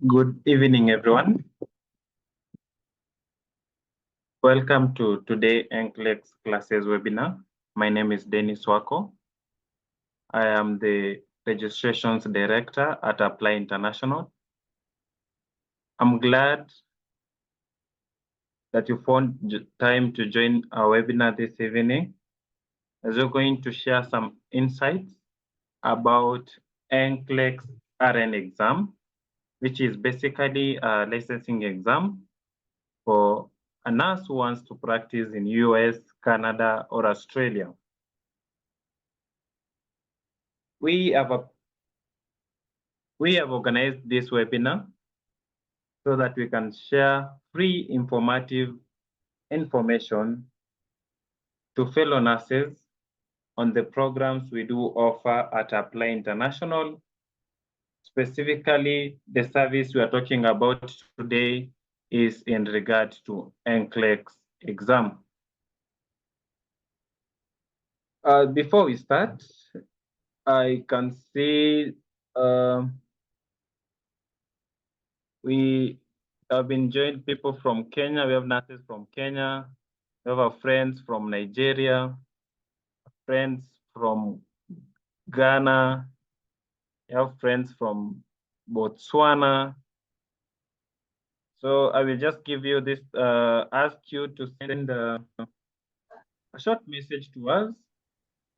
Good evening, everyone. Welcome to today Nclex classes webinar. My name is Dennis Wako. I am the registrations director at Apply International. I'm glad that you found time to join our webinar this evening, as we're going to share some insights about Nclex RN exam, which is basically a licensing exam for a nurse who wants to practice in US, Canada, or Australia. We have organized this webinar so that we can share free informative information to fellow nurses on the programs we do offer at Apply International. Specifically, the service we are talking about today is in regard to Nclex exam. Before we start, I can see we have been joined people from Kenya. We have nurses from Kenya. We have our friends from Nigeria, friends from Ghana. We have friends from Botswana. So I will just give you this, ask you to send a short message to us.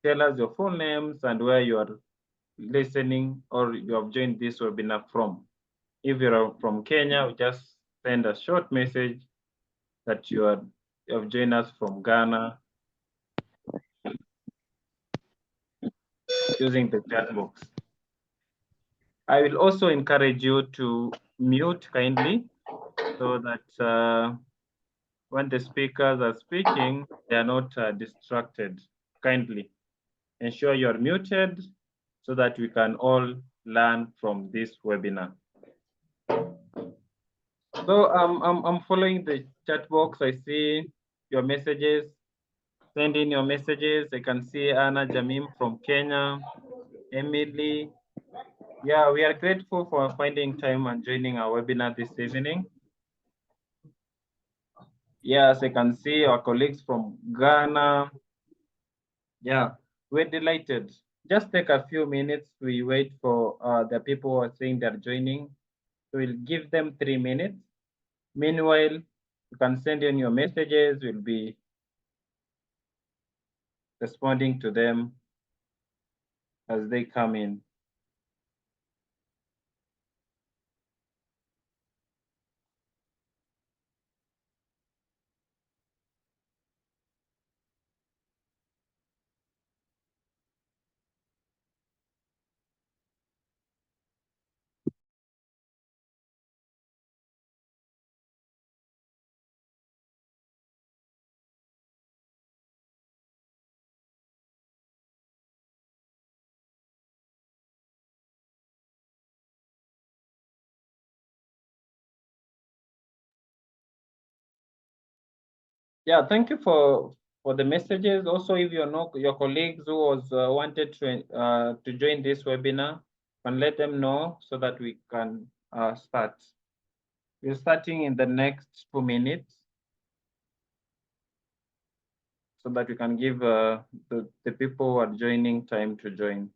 Tell us your full names and where you are listening or you have joined this webinar from. If you're from Kenya, just send a short message that you have joined us from Ghana using the chat box. I will also encourage you to mute kindly so that when the speakers are speaking, they are not distracted. Kindly ensure you're muted so that we can all learn from this webinar. So I'm following the chat box. I see your messages. Send in your messages. I can see Anna Jamim from Kenya, Emily. Yeah, we are grateful for finding time and joining our webinar this evening. Yes, I can see our colleagues from Ghana. Yeah, we're delighted. Just take a few minutes. We wait for the people who are saying they're joining. We'll give them 3 minutes. Meanwhile, you can send in your messages. We'll be responding to them as they come in. Yeah, thank you for the messages. Also, if you know your colleagues who was wanted to join this webinar, can let them know so that we can start. We're starting in the next 2 minutes so that we can give the people who are joining time to join.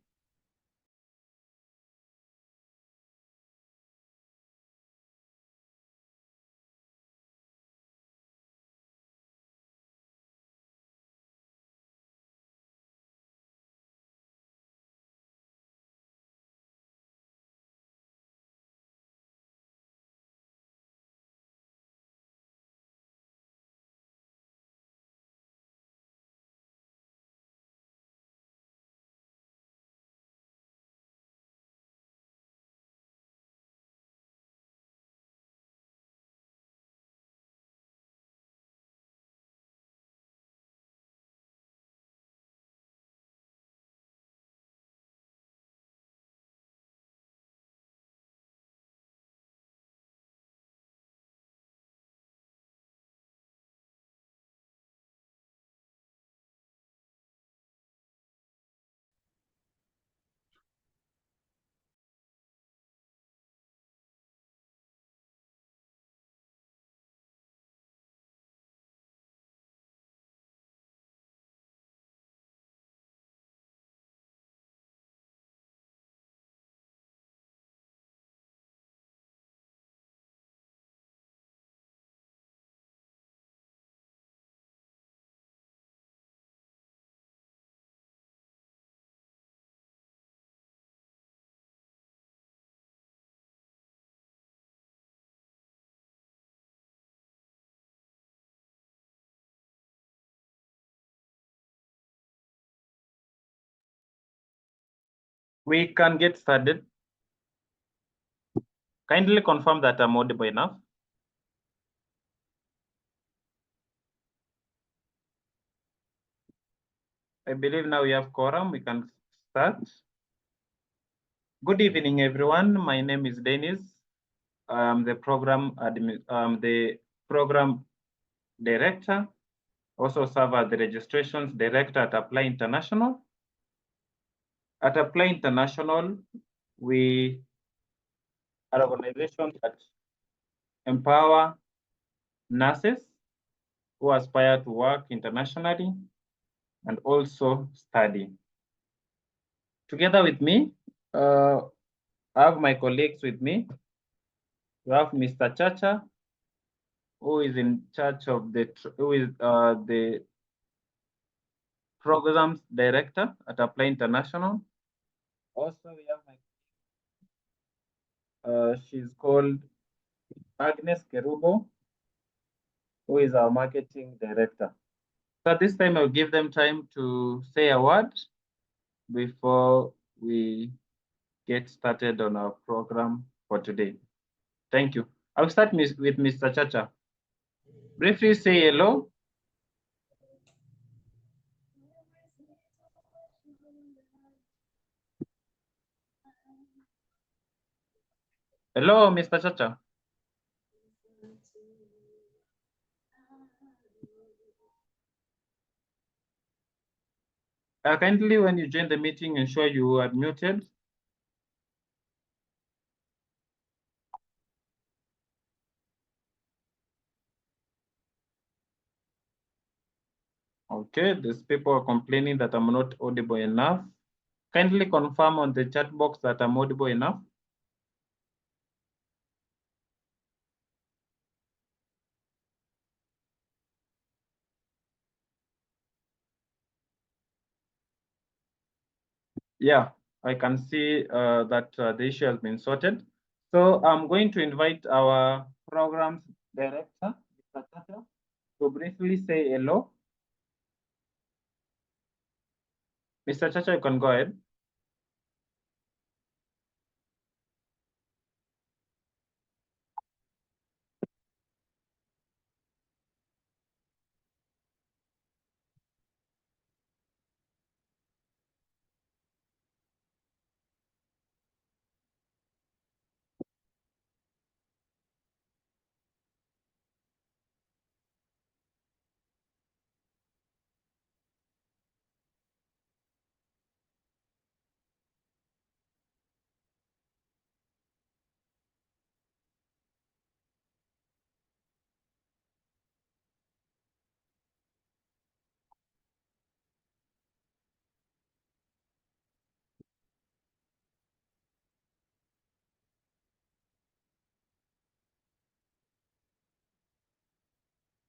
We can get started. Kindly confirm that I'm audible enough. I believe now we have quorum. We can start. Good evening, everyone. My name is Dennis. I'm the program director. Also serve as the registrations director at Apply International. At Apply International, we are an organization that empower nurses who aspire to work internationally and also study. Together with me, I have my colleagues with me. We have Mr. Chacha, who is in charge of the programs director at Apply International. Also, we have she's called Agnes Kerubo, who is our marketing director. So at this time, I'll give them time to say a word before we get started on our program for today. Thank you. I'll start with Mr. Chacha. Briefly say hello. Hello, Mr. Chacha. Kindly, when you join the meeting, ensure you are muted. Okay, these people are complaining that I'm not audible enough. Kindly confirm on the chat box that I'm audible enough. Yeah, I can see that the issue has been sorted. So I'm going to invite our programs director, Mr. Chacha, to briefly say hello. Mr. Chacha, you can go ahead.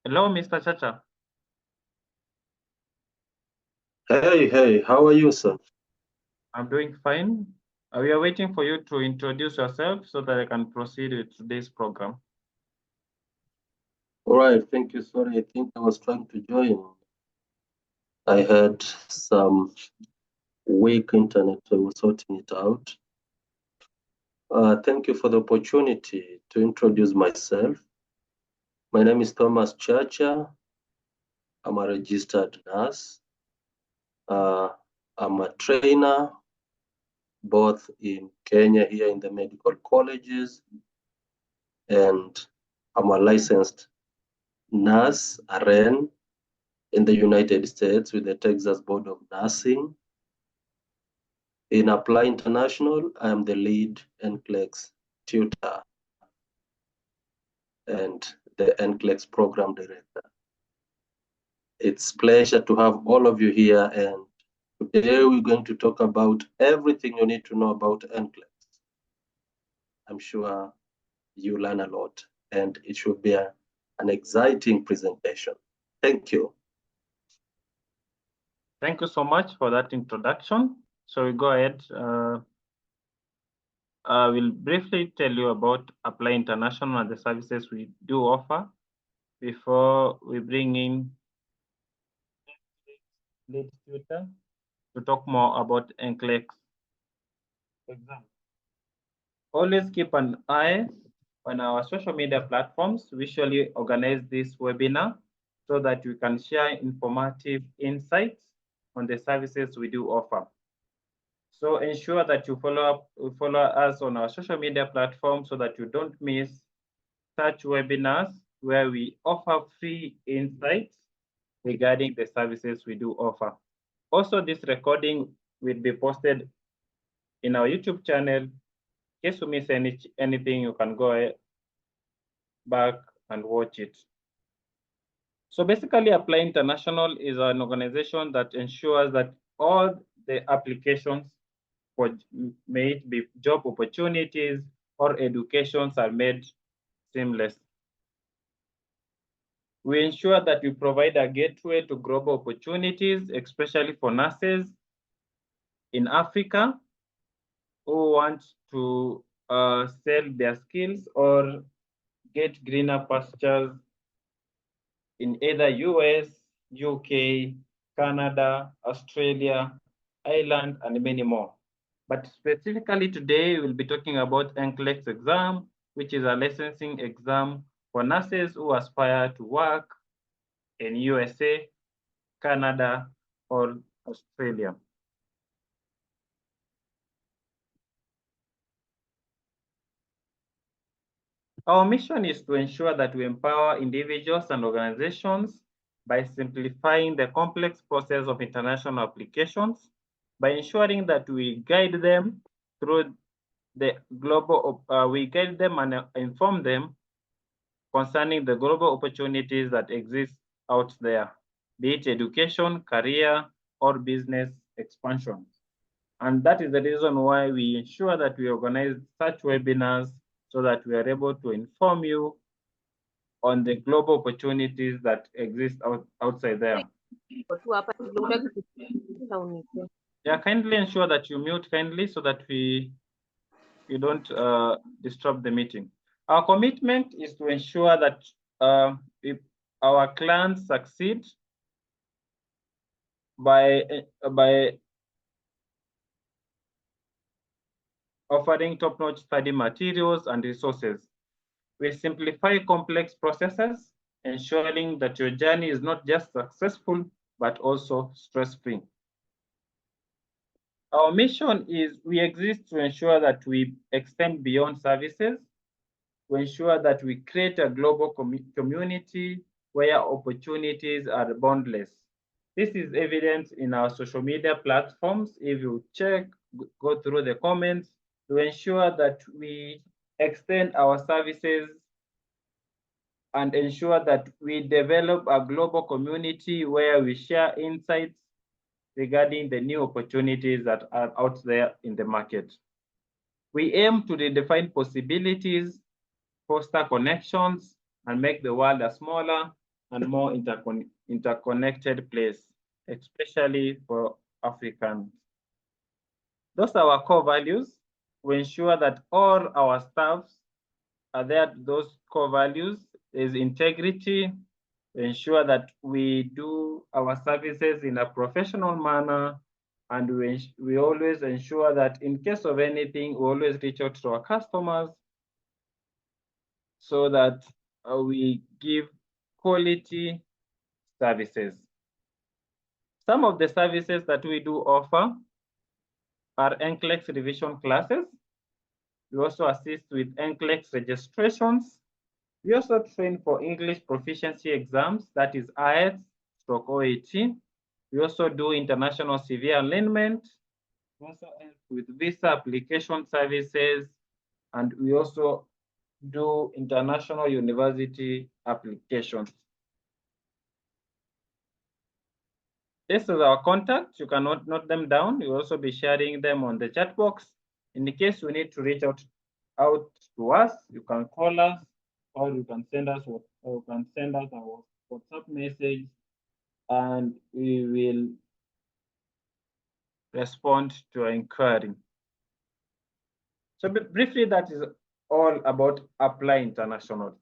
Hello, Mr. Chacha. Hey, how are you, sir? I'm doing fine. We are waiting for you to introduce yourself so that I can proceed with today's program. All right, thank you. Sorry, I think I was trying to join. I had some weak internet, so I was sorting it out. Thank you for the opportunity to introduce myself. My name is Thomas Chacha. I'm a registered nurse. I'm a trainer, both in Kenya here in the medical colleges, and I'm a licensed nurse, RN, in the United States with the Texas Board of Nursing. In Apply International, I am the lead Nclex tutor and the Nclex program director. It's a pleasure to have all of you here, and today we're going to talk about everything you need to know about Nclex. I'm sure you learn a lot, and it should be an exciting presentation. Thank you. Thank you so much for that introduction. So we go ahead. I will briefly tell you about Apply International and the services we do offer before we bring in lead tutor to talk more about Nclex. exam. Always keep an eye on our social media platforms. We usually organize this webinar so that we can share informative insights on the services we do offer. So ensure that you follow us on our social media platforms so that you don't miss such webinars where we offer free insights regarding the services we do offer. Also, this recording will be posted in our YouTube channel. In case you miss anything, you can go back and watch it. So basically, Apply International is an organization that ensures that all the applications for may it be job opportunities or educations are made seamless. We ensure that we provide a gateway to global opportunities, especially for nurses in Africa who want to sell their skills or get greener pastures in either US, UK, Canada, Australia, Ireland, and many more. But specifically today, we'll be talking about Nclex exam, which is a licensing exam for nurses who aspire to work in USA, Canada, or Australia. Our mission is to ensure that we empower individuals and organizations by simplifying the complex process of international applications, by ensuring that we guide them through the global, we guide them and inform them concerning the global opportunities that exist out there, be it education, career, or business expansion. And that is the reason why we ensure that we organize such webinars so that we are able to inform you on the global opportunities that exist outside there. Yeah, kindly ensure that you mute kindly so that you don't disrupt the meeting. Our commitment is to ensure that if our clients succeed by offering top-notch study materials and resources. We simplify complex processes, ensuring that your journey is not just successful, but also stress-free. Our mission is we exist to ensure that we extend beyond services, to ensure that we create a global community where opportunities are boundless. This is evident in our social media platforms. If you check, go through the comments to ensure that we extend our services and ensure that we develop a global community where we share insights regarding the new opportunities that are out there in the market. We aim to redefine possibilities, foster connections, and make the world a smaller and more interconnected place, especially for Africans. Those are our core values. We ensure that all our staffs are there. Those core values is integrity, ensure that we do our services in a professional manner, and we always ensure that in case of anything, we always reach out to our customers so that we give quality services. Some of the services that we do offer are Nclex revision classes. We also assist with Nclex registrations. We also train for English proficiency exams, that is IELTS/OET. We also do international CV alignment. We also help with visa application services, and we also do international university applications. This is our contact. You can note them down. We'll also be sharing them on the chat box. In the case you need to reach out to us, you can call us, or you can send us a WhatsApp message, and we will respond to your inquiry. So briefly, that is all about Apply International.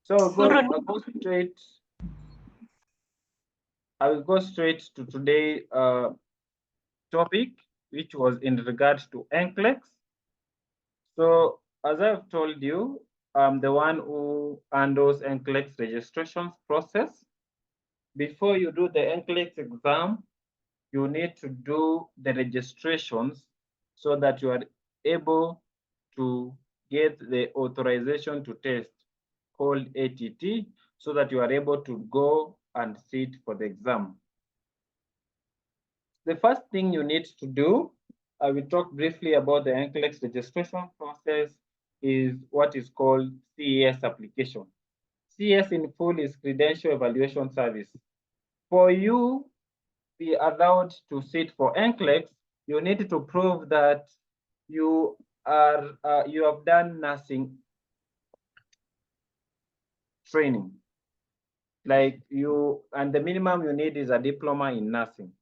So I will go straight to today's topic. which was in regards to Nclex. So as I've told you, I'm the one who handles Nclex registrations process. Before you do the Nclex exam, you need to do the registrations so that you are able to get the authorization to test called ATT, so that you are able to go and sit for the exam. The first thing you need to do, I will talk briefly about the Nclex registration process, is what is called CES application. CES in full is Credential Evaluation Service. For you be allowed to sit for Nclex, you need to prove that you have done nursing training. Like you, and the minimum you need is a diploma in nursing.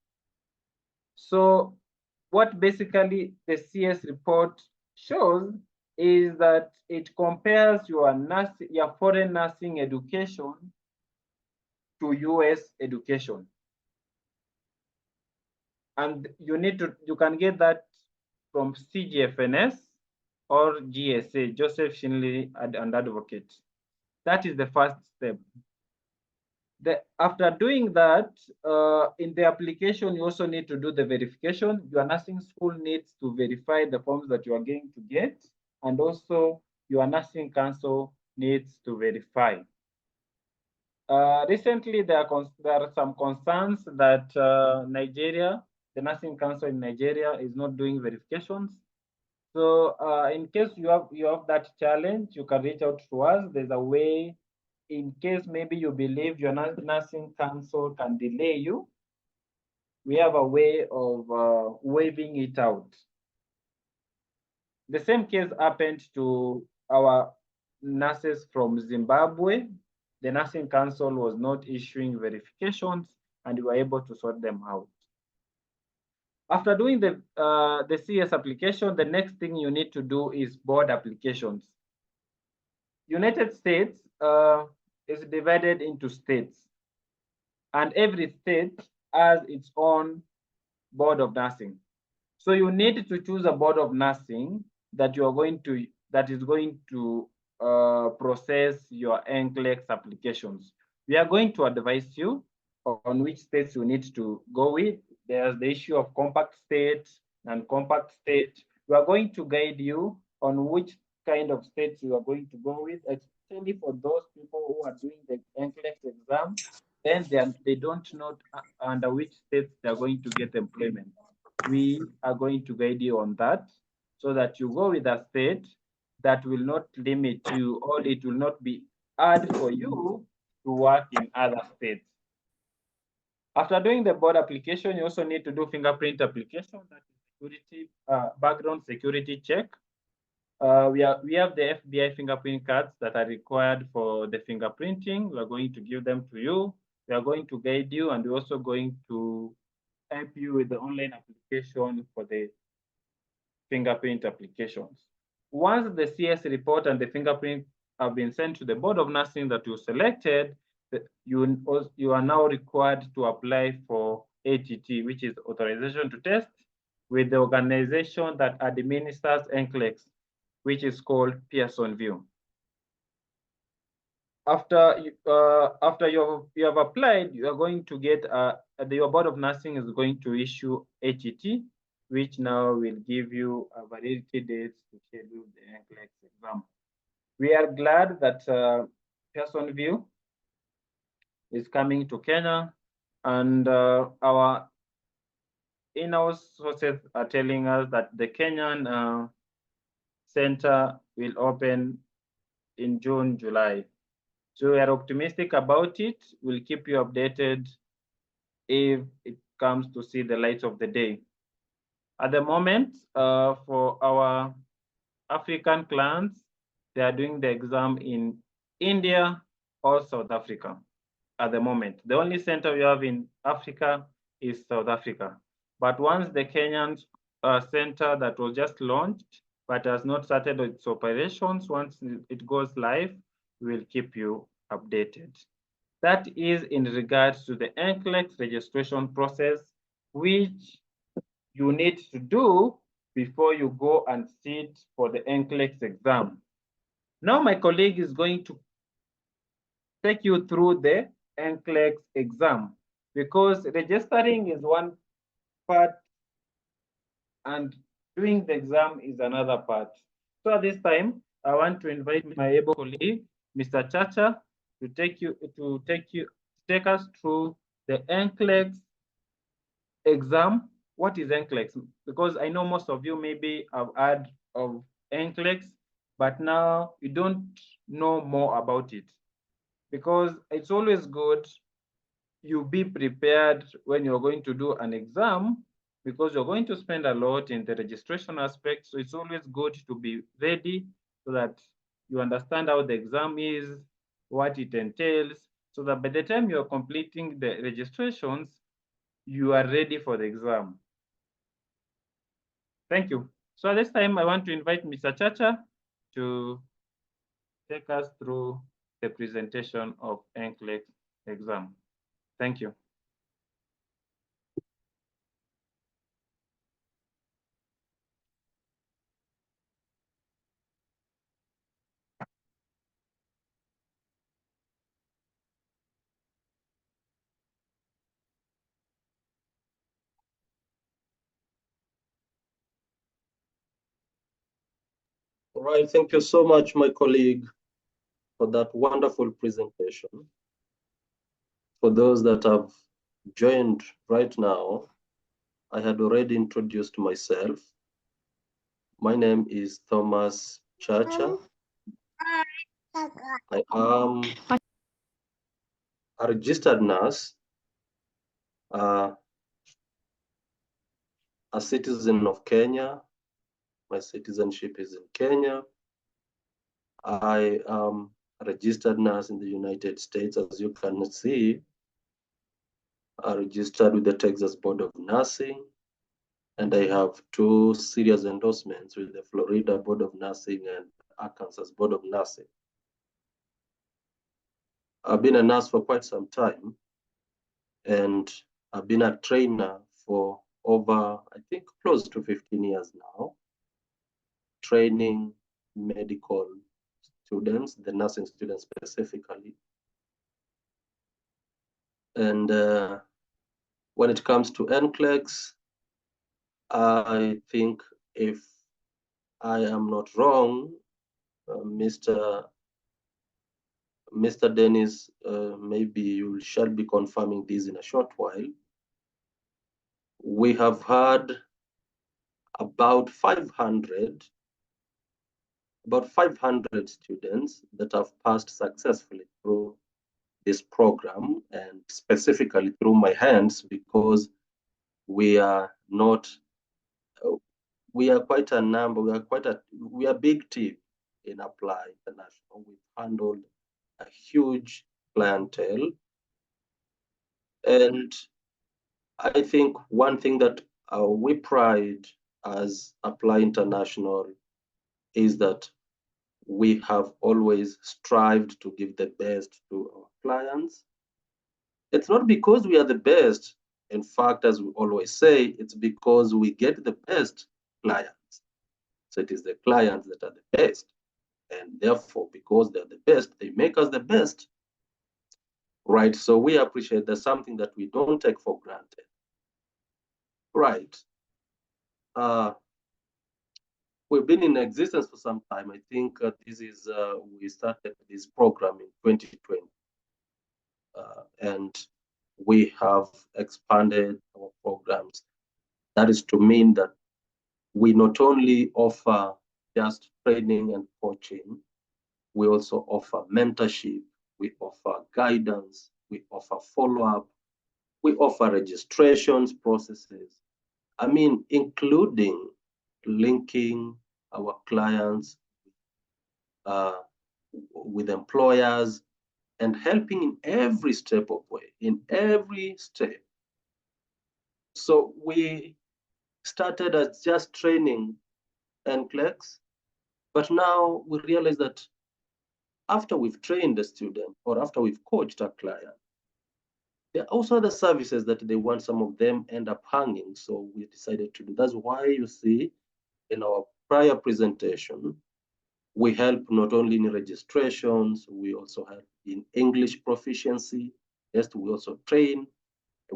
So what basically the CS report shows is that it compares your foreign nursing education to US education. And you can get that from CGFNS or GSA, Joseph Shinley and Advocate. That is the first step. After doing that, in the application, you also need to do the verification. Your nursing school needs to verify the forms that you are going to get, and also your nursing council needs to verify. Recently, there are some concerns that the nursing council in Nigeria is not doing verifications. So in case you have that challenge, you can reach out to us. There's a way, in case maybe you believe your nursing council can delay you, we have a way of waiving it out. The same case happened to our nurses from Zimbabwe. The nursing council was not issuing verifications, and we were able to sort them out. After doing the CS application, the next thing you need to do is board applications. United States is divided into states, and every state has its own board of nursing. So you need to choose a board of nursing that is going to process your Nclex applications. We are going to advise you on which states you need to go with. There's the issue of compact state and compact state. We are going to guide you on which kind of states you are going to go with, especially for those people who are doing the Nclex exam. Then they don't know under which states they are going to get employment. We are going to guide you on that, so that you go with a state that will not limit you, or it will not be hard for you to work in other states. After doing the board application, you also need to do fingerprint application, that is security, background security check. We have the FBI fingerprint cards that are required for the fingerprinting. We are going to give them to you. We are going to guide you, and we're also going to help you with the online application for the fingerprint applications. Once the CS report and the fingerprint have been sent to the board of nursing that you selected, you are now required to apply for ATT, which is authorization to test, with the organization that administers Nclex, which is called Pearson VUE. After you have applied, you are going to get your board of nursing is going to issue ATT, which now will give you a validity date to schedule the Nclex exam. We are glad that Pearson VUE is coming to Kenya, and our in-house sources are telling us that the Kenyan center will open in June, July. So we are optimistic about it. We'll keep you updated if it comes to see the light of the day. At the moment, for our African clients, they are doing the exam in India or South Africa at the moment. The only center we have in Africa is South Africa. But once the Kenyan center that was just launched but has not started its operations, once it goes live, we'll keep you updated. That is in regards to the Nclex registration process, which you need to do before you go and sit for the Nclex exam. Now my colleague is going to take you through the Nclex exam, because registering is one part and doing the exam is another part. So at this time, I want to invite my able colleague, Mr. Chacha, to take us through the Nclex exam. What is Nclex? Because I know most of you maybe have heard of Nclex, but now you don't know more about it. Because it's always good you be prepared when you're going to do an exam, because you're going to spend a lot in the registration aspect. So it's always good to be ready so that you understand how the exam is, what it entails, so that by the time you're completing the registrations, you are ready for the exam. Thank you. So at this time, I want to invite Mr. Chacha to take us through the presentation of Nclex exam. Thank you. All right, thank you so much, my colleague, for that wonderful presentation. For those that have joined right now, I had already introduced myself. My name is Thomas Chacha. I am a registered nurse, a citizen of Kenya. My citizenship is in Kenya. I am a registered nurse in the United States, as you can see. I registered with the Texas Board of Nursing, and I have 2 serious endorsements with the Florida Board of Nursing and Arkansas Board of Nursing. I've been a nurse for quite some time, and I've been a trainer for over, I think, close to 15 years now, training medical students, the nursing students specifically. And when it comes to Nclex, I think, if I am not wrong, Mr. Dennis, maybe you shall be confirming this in a short while. We have had about 500 students that have passed successfully through this program, and specifically through my hands, because we are not, we are quite a number, we are a big team in Apply International. We've handled a huge clientele. And I think one thing that we pride as Apply International is that we have always strived to give the best to our clients. It's not because we are the best. In fact, as we always say, it's because we get the best clients. So it is the clients that are the best. And therefore, because they're the best, they make us the best. Right? So we appreciate that's something that we don't take for granted. Right. We've been in existence for some time. I think this is, we started this program in 2020. And we have expanded our programs. That is to mean that we not only offer just training and coaching, we also offer mentorship, we offer guidance, we offer follow-up, we offer registrations processes. I mean, including linking our clients with employers, and helping in every step of way, in every step. So we started as just training Nclex, but now we realize that after we've trained a student or after we've coached a client, There are also other services that they want, some of them end up hanging. So we decided to do. That's why you see in our prior presentation, we help not only in registrations, we also help in English proficiency. Yes, we also train,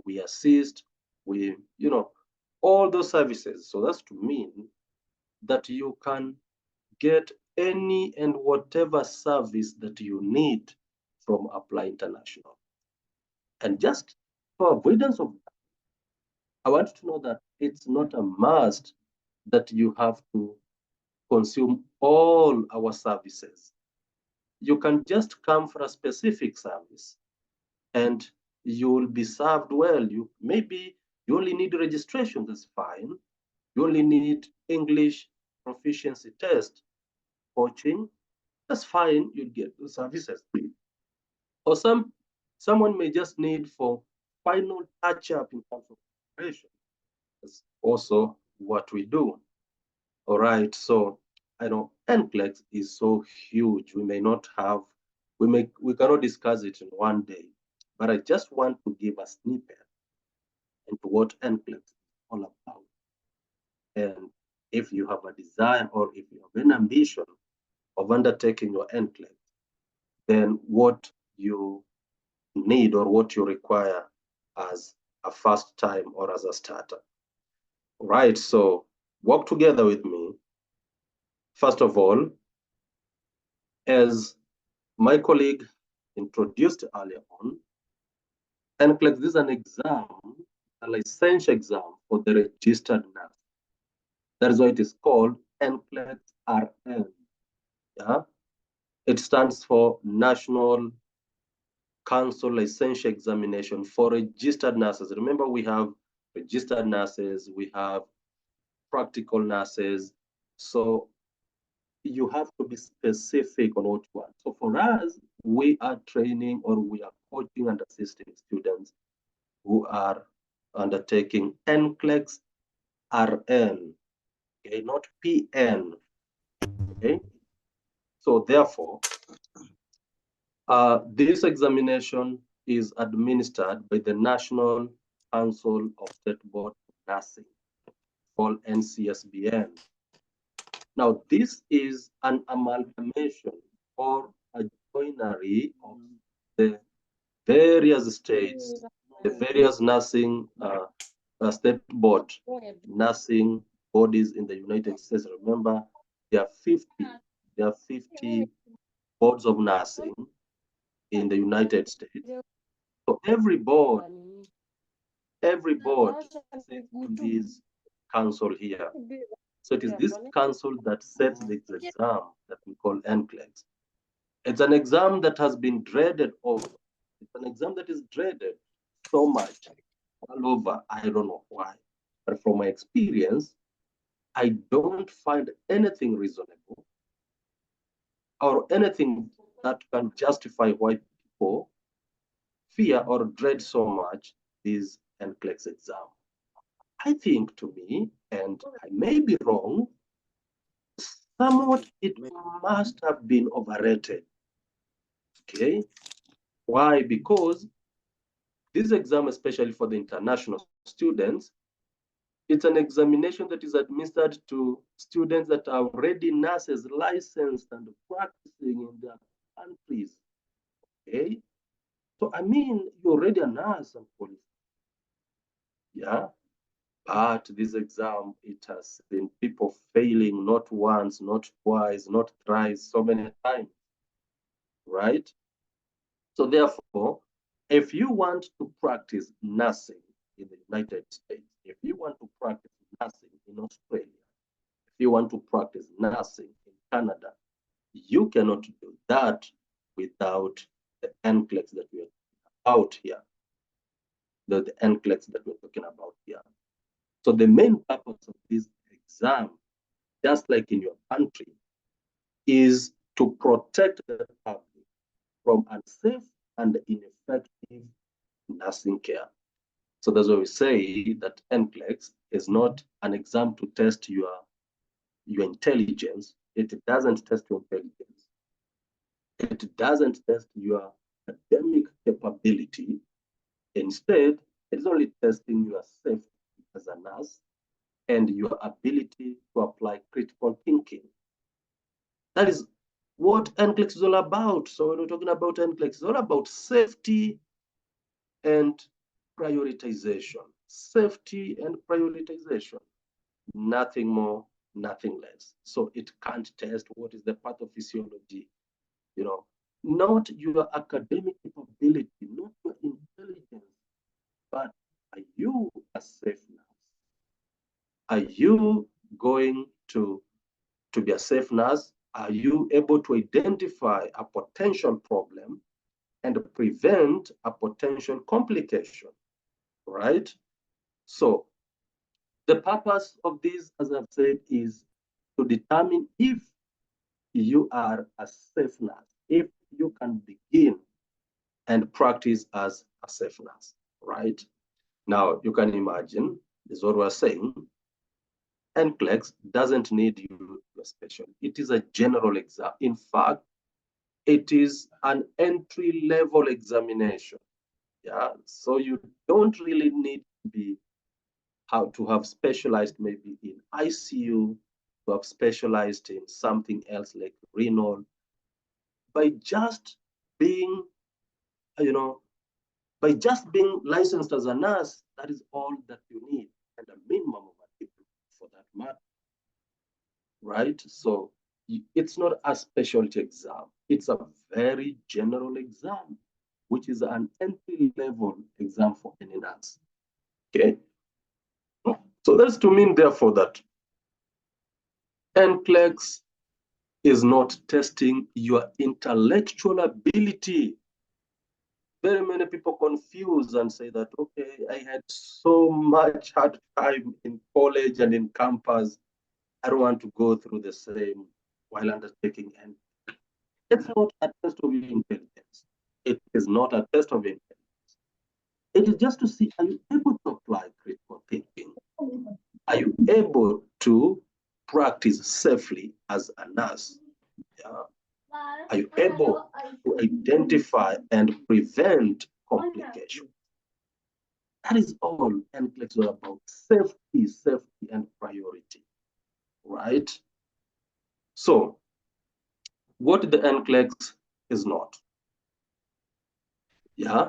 we assist, we, all those services. So that's to mean that you can get any and whatever service that you need from Apply International. And just for avoidance of, I want to know that it's not a must that you have to consume all our services. You can just come for a specific service and you will be served well. Maybe you only need registration, that's fine. You only need English proficiency test coaching, that's fine. You'll get the services. Or someone may just need for final touch up in terms of preparation. That's also what we do. All right. So I know Nclex is so huge. We cannot discuss it in one day. But I just want to give a snippet into what Nclex is all about. And if you have a desire or if you have an ambition of undertaking your Nclex, then what you need or what you require as a first time or as a starter. Right, so work together with me. First of all, as my colleague introduced earlier on, Nclex is an exam, a licensure exam for the registered nurse. That is why it is called Nclex RN. Yeah? It stands for National Council Licensure Examination for registered nurses. Remember, we have registered nurses, we have practical nurses. So you have to be specific on what you want. So for us, we are training or we are coaching and assisting students who are undertaking Nclex RN, okay, not PN, okay? So therefore, this examination is administered by the National Council of State Board of Nursing, called NCSBN. Now, this is an amalgamation or a joinery of the various states, the various nursing state board, nursing bodies in the United States. Remember, there are 50 boards of nursing in the United States. So every board sits on this council here. So it is this council that sets this exam that we call Nclex. It's an exam that has been dreaded over. It's an exam that is dreaded so much all over. I don't know why. But from my experience, I don't find anything reasonable or anything that can justify why people fear or dread so much this Nclex exam. I think to me, and I may be wrong, somewhat it must have been overrated. Okay? Why? Because this exam, especially for the international students, it's an examination that is administered to students that are already nurses, licensed and practicing in their countries. Okay? So, I mean, you're already a nurse and qualified. Yeah? But this exam, it has been people failing not once, not twice, not thrice, so many times. Right? So therefore, if you want to practice nursing in the United States, if you want to practice nursing in Australia, if you want to practice nursing in Canada, you cannot do that without the Nclex that we are about here. The Nclex that we're talking about here. So the main purpose of this exam, just like in your country, is to protect the public from unsafe and ineffective nursing care. So that's why we say that Nclex is not an exam to test your intelligence. It doesn't test your intelligence. It doesn't test your academic capability. Instead, it's only testing your safety as a nurse and your ability to apply critical thinking. That is what Nclex is all about. So when we're talking about Nclex, it's all about safety and prioritization. Safety and prioritization. Nothing more, nothing less. So it can't test what is the pathophysiology, not your academic capability, not your intelligence, but are you a safe nurse? Are you going to be a safe nurse? Are you able to identify a potential problem and prevent a potential complication, right? So the purpose of this, as I've said, is to determine if you are a safe nurse, if you can begin and practice as a safe nurse, right? Now, you can imagine, this is what we're saying, Nclex doesn't need you to be special. It is a general exam. In fact, it is an entry-level examination. Yeah, so you don't really need to be to have specialized maybe in ICU, to have specialized in something else like renal. By just being, by just being licensed as a nurse, that is all that you need, and a minimum of a degree for that matter, right? So it's not a specialty exam. It's a very general exam, which is an entry-level exam for any nurse. Okay. So that's to mean, therefore, that Nclex is not testing your intellectual ability. Very many people confuse and say that, okay, I had so much hard time in college and in campus. I don't want to go through the same while undertaking. And it's not a test of your intelligence. It is not a test of intelligence. It is just to see, are you able to apply critical thinking? Are you able to practice safely as a nurse? Are you able to identify and prevent complications? That is all Nclex is all about. Safety, safety, and priority, right? So, what the Nclex is not. Yeah,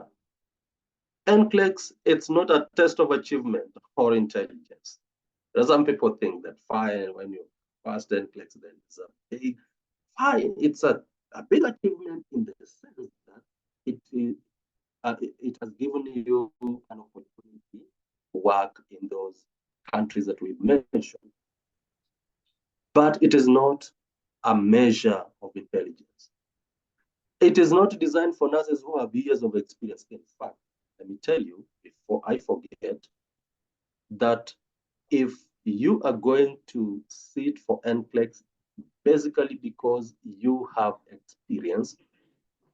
Nclex, it's not a test of achievement or intelligence. Some people think that fine, when you pass the Nclex, then it's a big, fine, it's a big achievement in the sense that it has given you an opportunity to work in those countries that we've mentioned. But it is not a measure of intelligence. It is not designed for nurses who have years of experience. In fact, let me tell you, before I forget, that if you are going to sit for NCLEX basically because you have experience,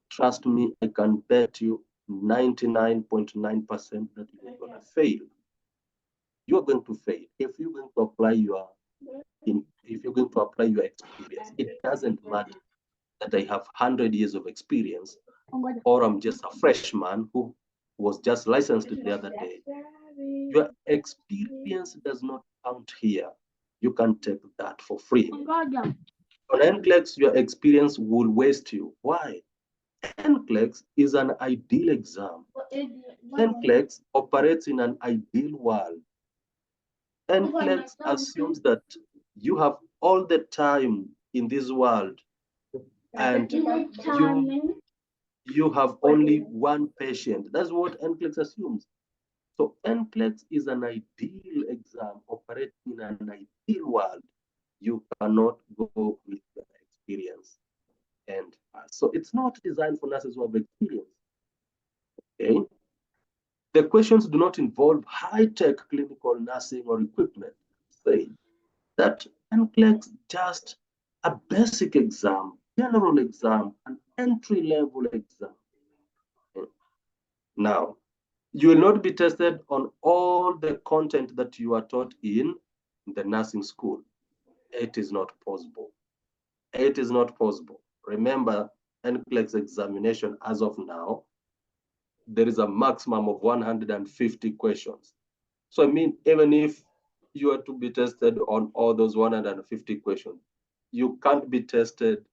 trust me, I can bet you 99.9% that you're going to fail. You're going to fail if you're going to apply your experience. It doesn't matter that I have 100 years of experience or I'm just a freshman who was just licensed the other day. Your experience does not count here. You can take that for free. On NCLEX, your experience will waste you. Why? NCLEX is an ideal exam. NCLEX operates in an ideal world. NCLEX assumes that you have all the time in this world and you have only one patient. That's what NCLEX assumes. So NCLEX is an ideal exam operating in an ideal world. You cannot go with the experience. And so it's not designed for nurses who have experience. Okay? The questions do not involve high-tech clinical nursing or equipment. Say that NCLEX just a basic exam, general exam, an entry-level exam. Okay? Now, you will not be tested on all the content that you are taught in the nursing school. It is not possible. It is not possible. Remember, NCLEX examination as of now there is a maximum of 150 questions. So I mean, even if you are to be tested on all those 150 questions, you can't be tested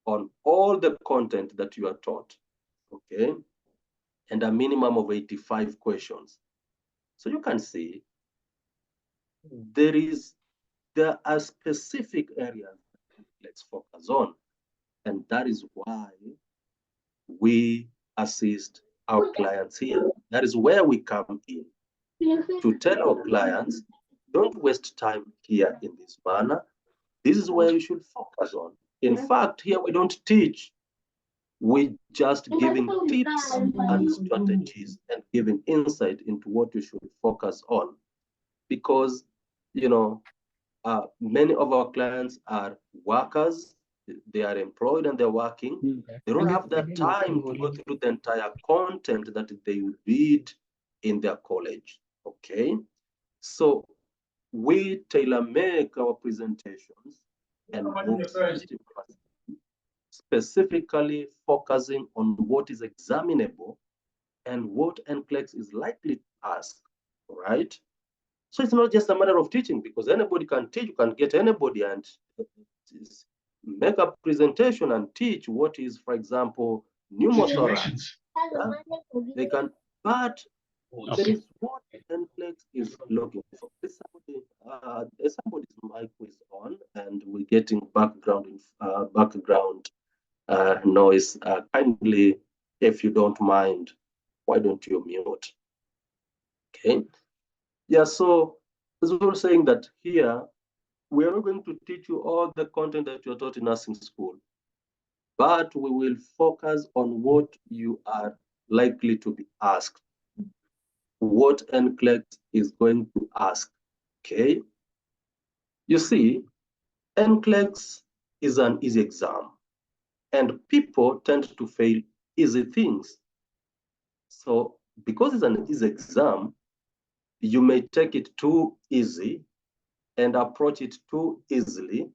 on all the content that you are taught, okay? And a minimum of 85 questions. So you can see there are specific areas let's focus on. And that is why we assist our clients here. That is where we come in to tell our clients, don't waste time here in this manner. This is where you should focus on. In fact, here we don't teach. We just giving tips and strategies and giving insight into what you should focus on. Because, you know, many of our clients are workers, they are employed and they're working. They don't have the time to go through the entire content that they read in their college, okay? So we tailor-make our presentations and move specifically focusing on what is examinable and what Nclex is likely to ask, right? So it's not just a matter of teaching, because anybody can teach. You can get anybody and make a presentation and teach what is, for example, pneumothorax. Yeah? They can, but there is what Nclex is looking for. Somebody's mic is on, and we're getting background noise. Kindly, if you don't mind, why don't you mute? Okay. Yeah, so as we were saying that here, we are not going to teach you all the content that you're taught in nursing school, but we will focus on what you are likely to be asked, what Nclex is going to ask, okay? You see, Nclex is an easy exam, and people tend to fail easy things. So because it's an easy exam, you may take it too easy and approach it too easily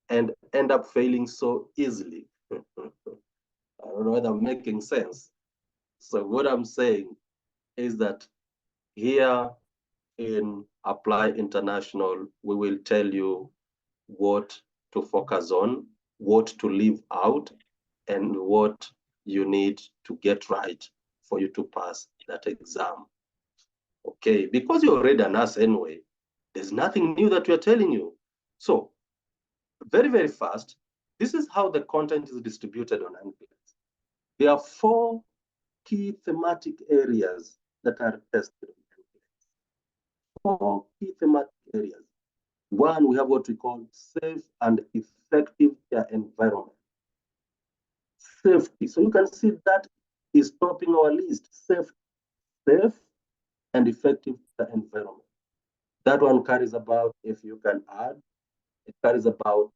and end up failing so easily. I don't know whether I'm making sense. So what I'm saying is that here in Apply International, we will tell you what to focus on, what to leave out, and what you need to get right for you to pass that exam. Okay, because you're already a nurse anyway, there's nothing new that we're telling you. So very, very fast, this is how the content is distributed on Nclex. There are 4 key thematic areas that are tested on Nclex. 4 key thematic areas. One, we have what we call safe and effective care environment. Safety. So you can see that is topping our list. Safe and effective care environment. That one carries about, if you can add, it carries about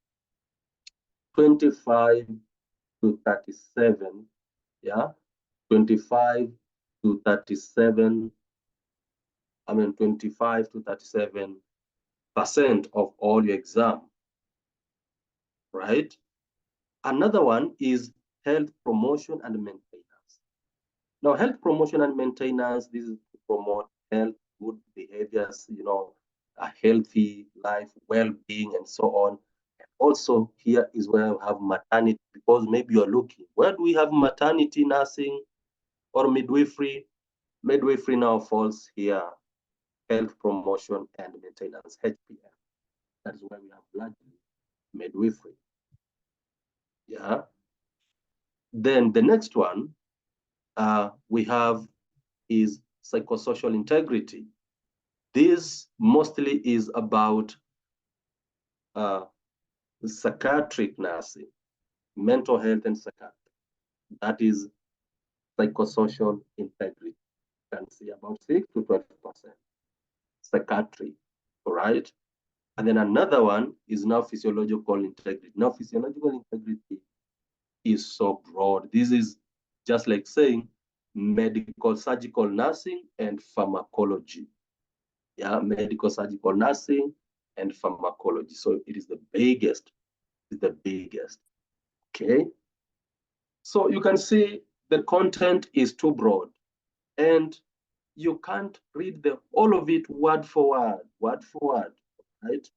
25 to 37, yeah, 25 to 37, 25 to 37% of all your exam, right? Another one is health promotion and maintenance. Now, health promotion and maintenance, this is to promote health, good behaviors, a healthy life, well-being, and so on. Also, here is where we have maternity, because maybe you're looking, where do we have maternity nursing or midwifery? Midwifery now falls here, health promotion and maintenance, HPM. That is where we have largely midwifery. Yeah. Then the next one we have is psychosocial integrity. This mostly is about psychiatric nursing, mental health and psychiatry. That is psychosocial integrity. You can see about 6 to 12%. Psychiatry, all right? And then another one is now physiological integrity. Now, physiological integrity is so broad. This is just like saying medical surgical nursing and pharmacology. Yeah, medical surgical nursing and pharmacology. So it is the biggest, okay? So you can see the content is too broad. and you can't read the all of it word for word, right?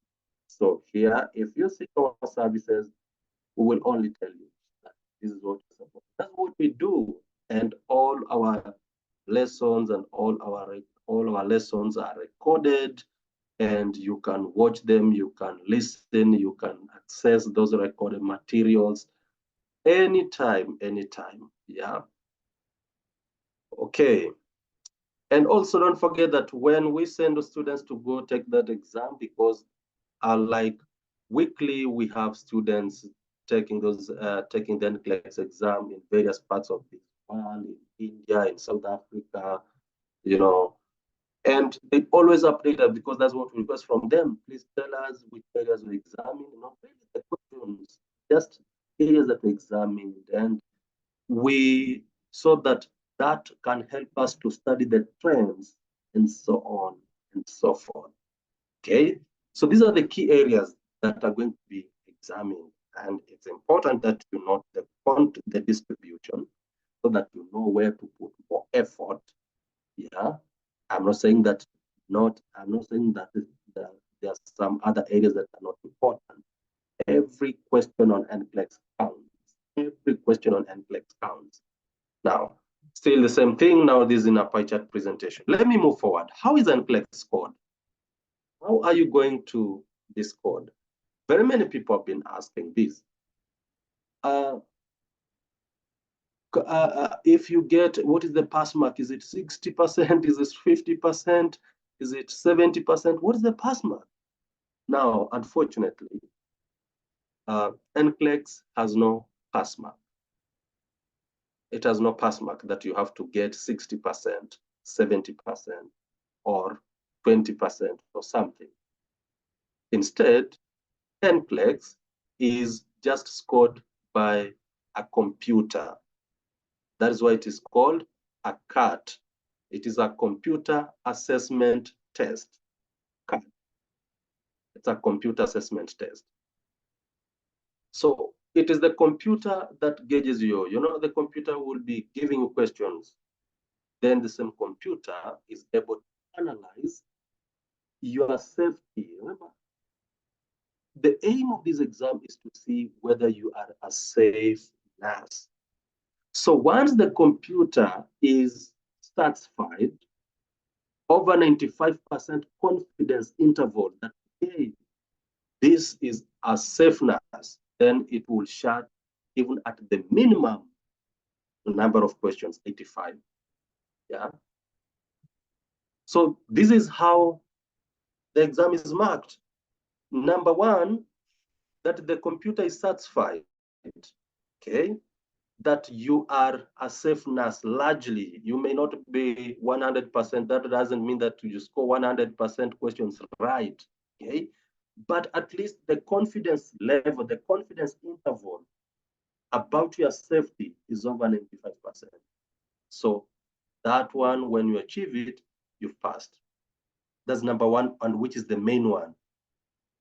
So here, if you seek our services, we will only tell you that this is what you're supposed. That's what we do, and all our lessons and all our lessons are recorded, and you can watch them, you can listen, you can access those recorded materials anytime, yeah. Okay. And also don't forget that when we send the students to go take that exam, because like weekly we have students taking taking the Nclex exam in various parts of the world, in India, in South Africa, you know, and they always update us because that's what we request from them. Please tell us which areas we examined, not really the questions, just areas that we examined, and we so that that can help us to study the trends and so on and so forth. Okay, so these are the key areas that are going to be examined, and it's important that you note the distribution so that you know where to put more effort. Yeah, I'm not saying that I'm not saying that there are some other areas that are not important. Every question on Nclex counts. Every question on Nclex counts. Now, still the same thing. Now, this is in a pie chart presentation. Let me move forward. How is Nclex scored? How are you going to this code? Very many people have been asking this. If you get, what is the pass mark? Is it 60%? Is it 50%? Is it 70%? What is the pass mark? Now, unfortunately, Nclex has no pass mark. It has no pass mark that you have to get 60%, 70%, or 20% or something. Instead, Nclex is just scored by a computer. That is why it is called a CAT. It is a computer assessment test. CAT. It's a computer assessment test. So it is the computer that gauges you. You know, the computer will be giving you questions. Then the same computer is able to analyze your safety. Remember, the aim of this exam is to see whether you are a safe nurse. So once the computer is satisfied, over 95% confidence interval that, hey, this is a safe nurse, then it will shut even at the minimum number of questions, 85. Yeah. So this is how the exam is marked. Number one, that the computer is satisfied, okay, that you are a safe nurse largely. You may not be 100%. That doesn't mean that you score 100% questions right, okay? But at least the confidence level, the confidence interval about your safety is over 95%. So that one, when you achieve it, you've passed. That's number one, and which is the main one,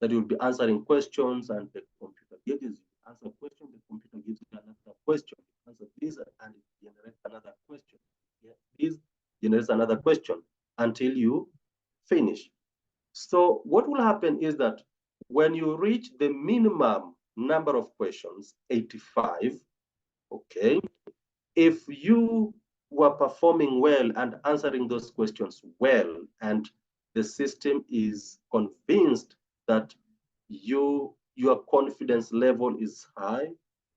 that you'll be answering questions and the computer gives you answer a question, the computer gives you another question, answer this, and it generates another question. Yeah, this generates another question until you finish. So what will happen is that when you reach the minimum number of questions, 85, okay, if you were performing well and answering those questions well, and the system is convinced that your confidence level is high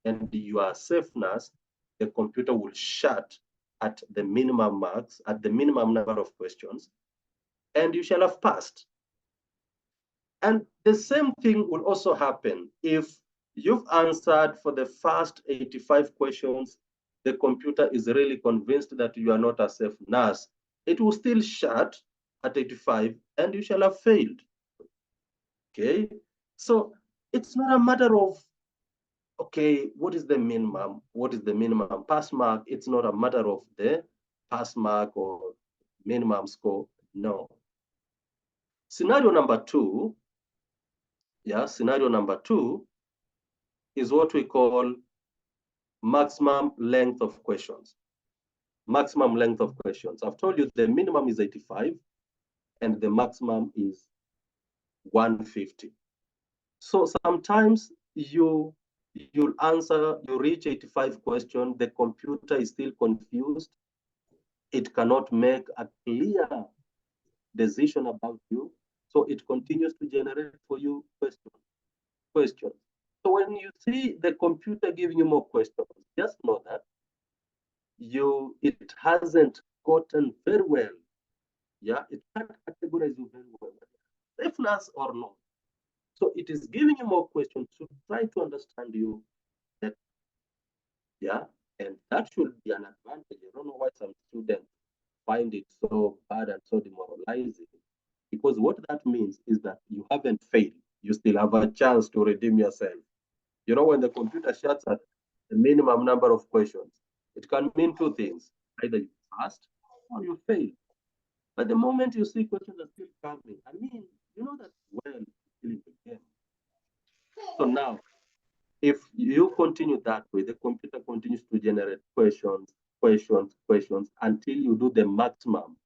and you are safeness, the computer will shut at the minimum marks, at the minimum number of questions, and you shall have passed. And the same thing will also happen if you've answered for the first 85 questions, the computer is really convinced that you are not a safe nurse. It will still shut at 85 and you shall have failed. Okay, so it's not a matter of, okay, what is the minimum? What is the minimum pass mark? It's not a matter of the pass mark or minimum score. No. Scenario number two, scenario number two is what we call maximum length of questions. maximum length of questions. I've told you the minimum is 85 and the maximum is 150. So sometimes you'll answer, you reach 85 questions, the computer is still confused. It cannot make a clear decision about you. So it continues to generate for you questions. So when you see the computer giving you more questions, just know that it hasn't gotten very well. Yeah, it can't categorize you very well, safeness or not. So it is giving you more questions to try to understand you better. Yeah, and that should be an advantage. I don't know why some students find it so bad and so demoralizing, because what that means is that you haven't failed. You still have a chance to redeem yourself. You know, when the computer shuts at the minimum number of questions, it can mean two things. Either you passed or you failed. But the moment you see questions are still coming, I mean, you know that well, still in the game. So now, if you continue that way, the computer continues to generate questions until you do the maximum.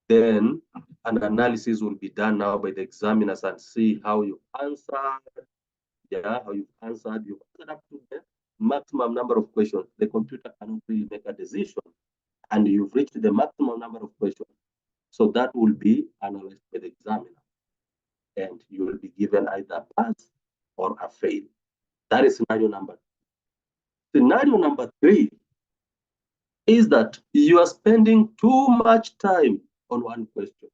Then an analysis will be done now by the examiners and see how you answered. Yeah, how you've answered. You've answered up to the maximum number of questions. The computer cannot really make a decision, and you've reached the maximum number of questions. So that will be analyzed by the examiner, and you will be given either a pass or a fail. That is scenario number two. Scenario number three is that you are spending too much time on one question.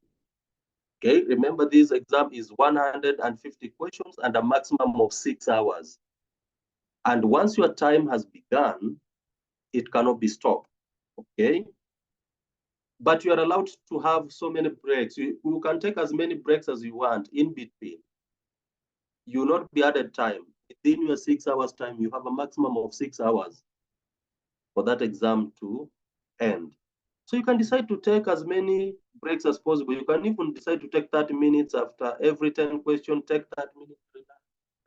Okay, remember this exam is 150 questions and a maximum of 6 hours. And once your time has begun, it cannot be stopped. Okay, but you are allowed to have so many breaks. You can take as many breaks as you want in between. You will not be added time. Within your 6 hours time, you have a maximum of 6 hours for that exam to end. So you can decide to take as many breaks as possible. You can even decide to take 30 minutes after every 10 questions, take 30 minutes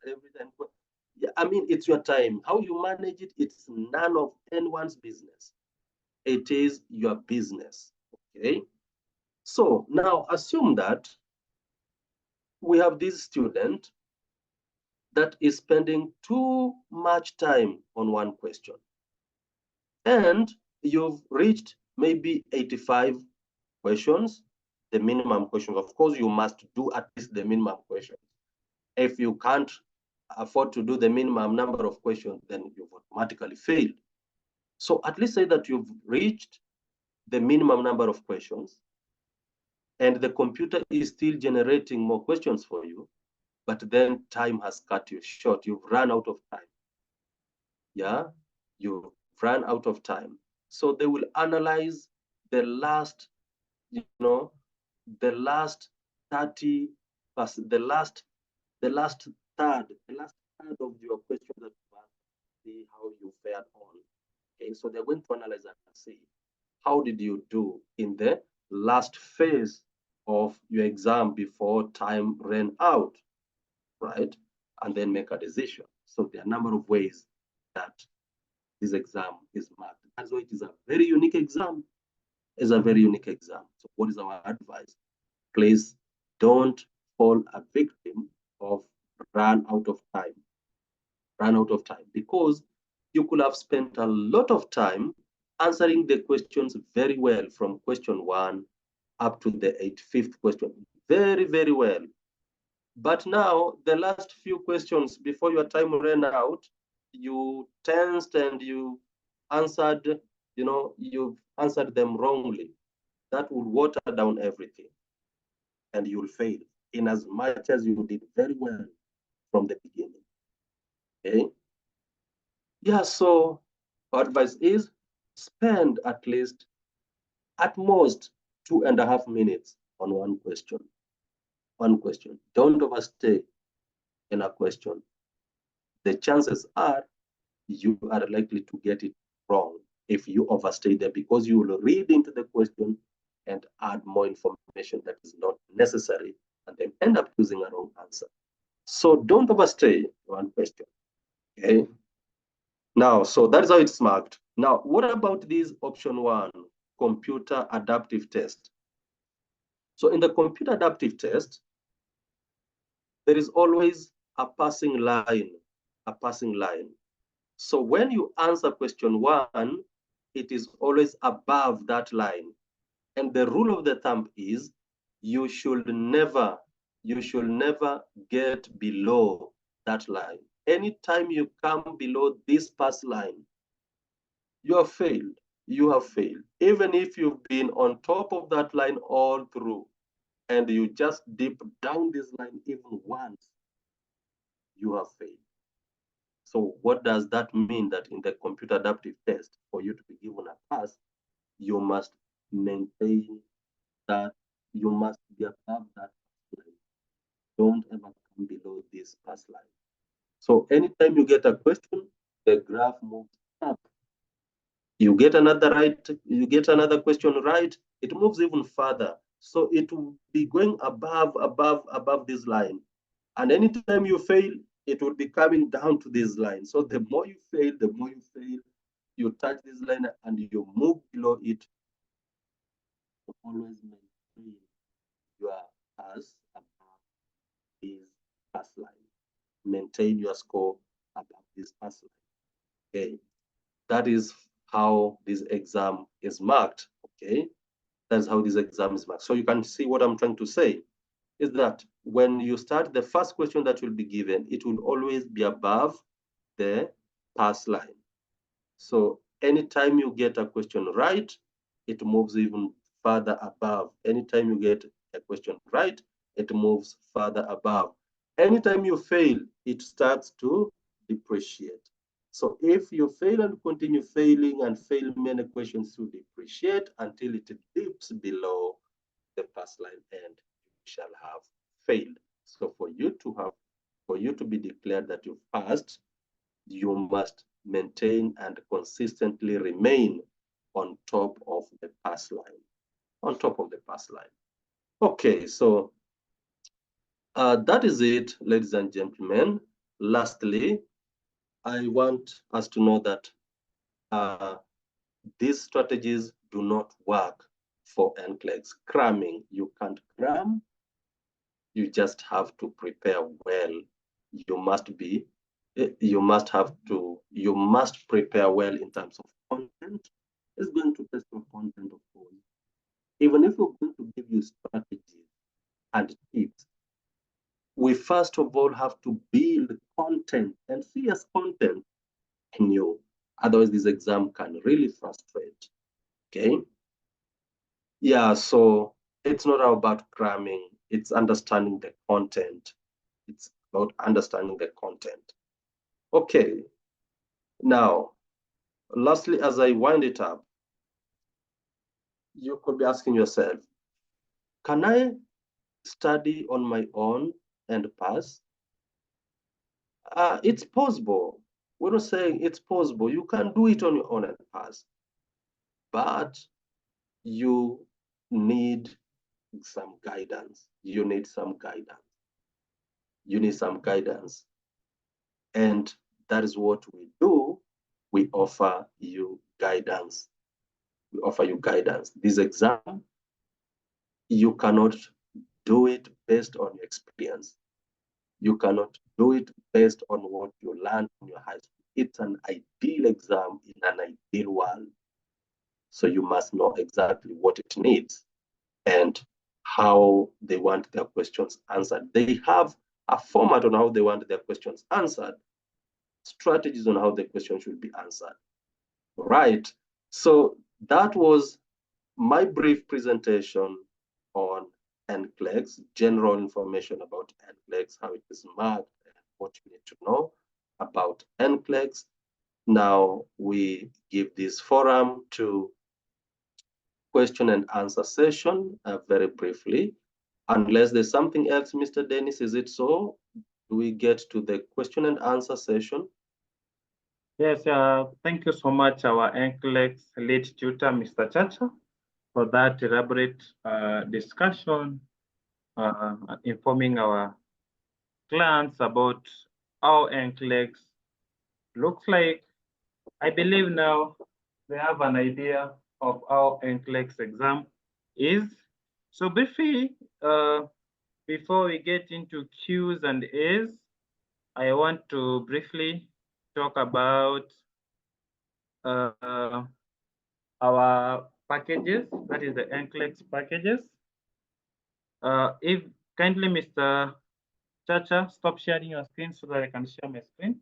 every 10 questions. Yeah, I mean, it's your time. How you manage it, it's none of anyone's business. It is your business, okay? So now assume that we have this student that is spending too much time on one question. And you've reached maybe 85 questions, the minimum questions. Of course, you must do at least the minimum questions. If you can't afford to do the minimum number of questions, then you've automatically failed. So at least say that you've reached the minimum number of questions and the computer is still generating more questions for you, but then time has cut you short. You've run out of time. Yeah, you've run out of time. So they will analyze the last, the last 30, the last third of your question that you asked, see how you fared on. Okay, so they're going to analyze that and see how did you do in the last phase of your exam before time ran out, right? And then make a decision. So there are a number of ways that this exam is marked. That's why it is a very unique exam. It's a very unique exam. So what is our advice? Please don't fall a victim of run out of time. Run out of time, because you could have spent a lot of time answering the questions very well from question 1 up to the 85th question. Very, very well. But now, the last few questions before your time ran out, you tensed and you answered, you've answered them wrongly. That will water down everything and you'll fail in as much as you did very well from the beginning. Okay? Yeah, so our advice is spend at most 2.5 minutes on one question. One question. Don't overstay in a question. The chances are you are likely to get it wrong if you overstay there, because you will read into the question and add more information that is not necessary and then end up choosing a wrong answer. So don't overstay one question. Okay. Now, so that's how it's marked. Now, what about this option 1, computer adaptive test? So in the computer adaptive test, there is always a passing line, a passing line. So when you answer question 1, it is always above that line. And the rule of the thumb is you should never get below that line. Anytime you come below this pass line, you have failed. You have failed. Even if you've been on top of that line all through, and you just dip down this line even once, you have failed. So what does that mean? That in the computer adaptive test, for you to be given a pass, you must maintain that, you must be above that line. Don't ever come below this pass line. So anytime you get a question, the graph moves up. You get another question right, it moves even further. So it will be going above this line. And anytime you fail, it will be coming down to this line. So the more you fail, you touch this line and you move below it. Always maintain your pass above this pass line. Maintain your score above this pass line. Okay, that is how this exam is marked. Okay, that's how this exam is marked. So you can see what I'm trying to say is that when you start, the first question that will be given, it will always be above the pass line. So anytime you get a question right, it moves even further above. Anytime you get a question right, it moves further above. Anytime you fail, it starts to depreciate. So if you fail and continue failing and fail many questions to depreciate until it dips below the pass line, and you shall have failed. So for you to be declared that you passed, you must maintain and consistently remain on top of the pass line. On top of the pass line. Okay, so that is it, ladies and gentlemen. Lastly, I want us to know that these strategies do not work for Nclex. Cramming, you can't cram. You just have to prepare well. You must prepare well in terms of content. It's going to test your content, of course. Even if we're going to give you strategies and tips, we first of all have to build content and serious content in you. Otherwise, this exam can really frustrate. Okay? Yeah, so it's not about cramming, it's understanding the content. It's about understanding the content. Okay, now, lastly, as I wind it up, you could be asking yourself, can I study on my own and pass? It's possible. We're not saying it's possible. You can do it on your own and pass. But you need some guidance. You need some guidance. You need some guidance. And that is what we do. We offer you guidance. We offer you guidance. This exam, you cannot do it based on your experience. You cannot do it based on what you learned in your high school. It's an ideal exam in an ideal world. So you must know exactly what it needs and how they want their questions answered. They have a format on how they want their questions answered, strategies on how the question should be answered. Right. So that was my brief presentation on Nclex, general information about Nclex, how it is marked, and what you need to know about Nclex. Now we give this forum to question and answer session very briefly. Unless there's something else, Mr. Dennis, is it so? Do we get to the question and answer session? Yes, thank you so much, our Nclex lead tutor, Mr. Chacha, for that elaborate discussion, informing our clients about how Nclex looks like I believe now they have an idea of how Nclex exam is. So briefly, before we get into Q's and A's, I want to briefly talk about our packages, that is the Nclex packages. If kindly, Mr. Chacha, stop sharing your screen so that I can share my screen.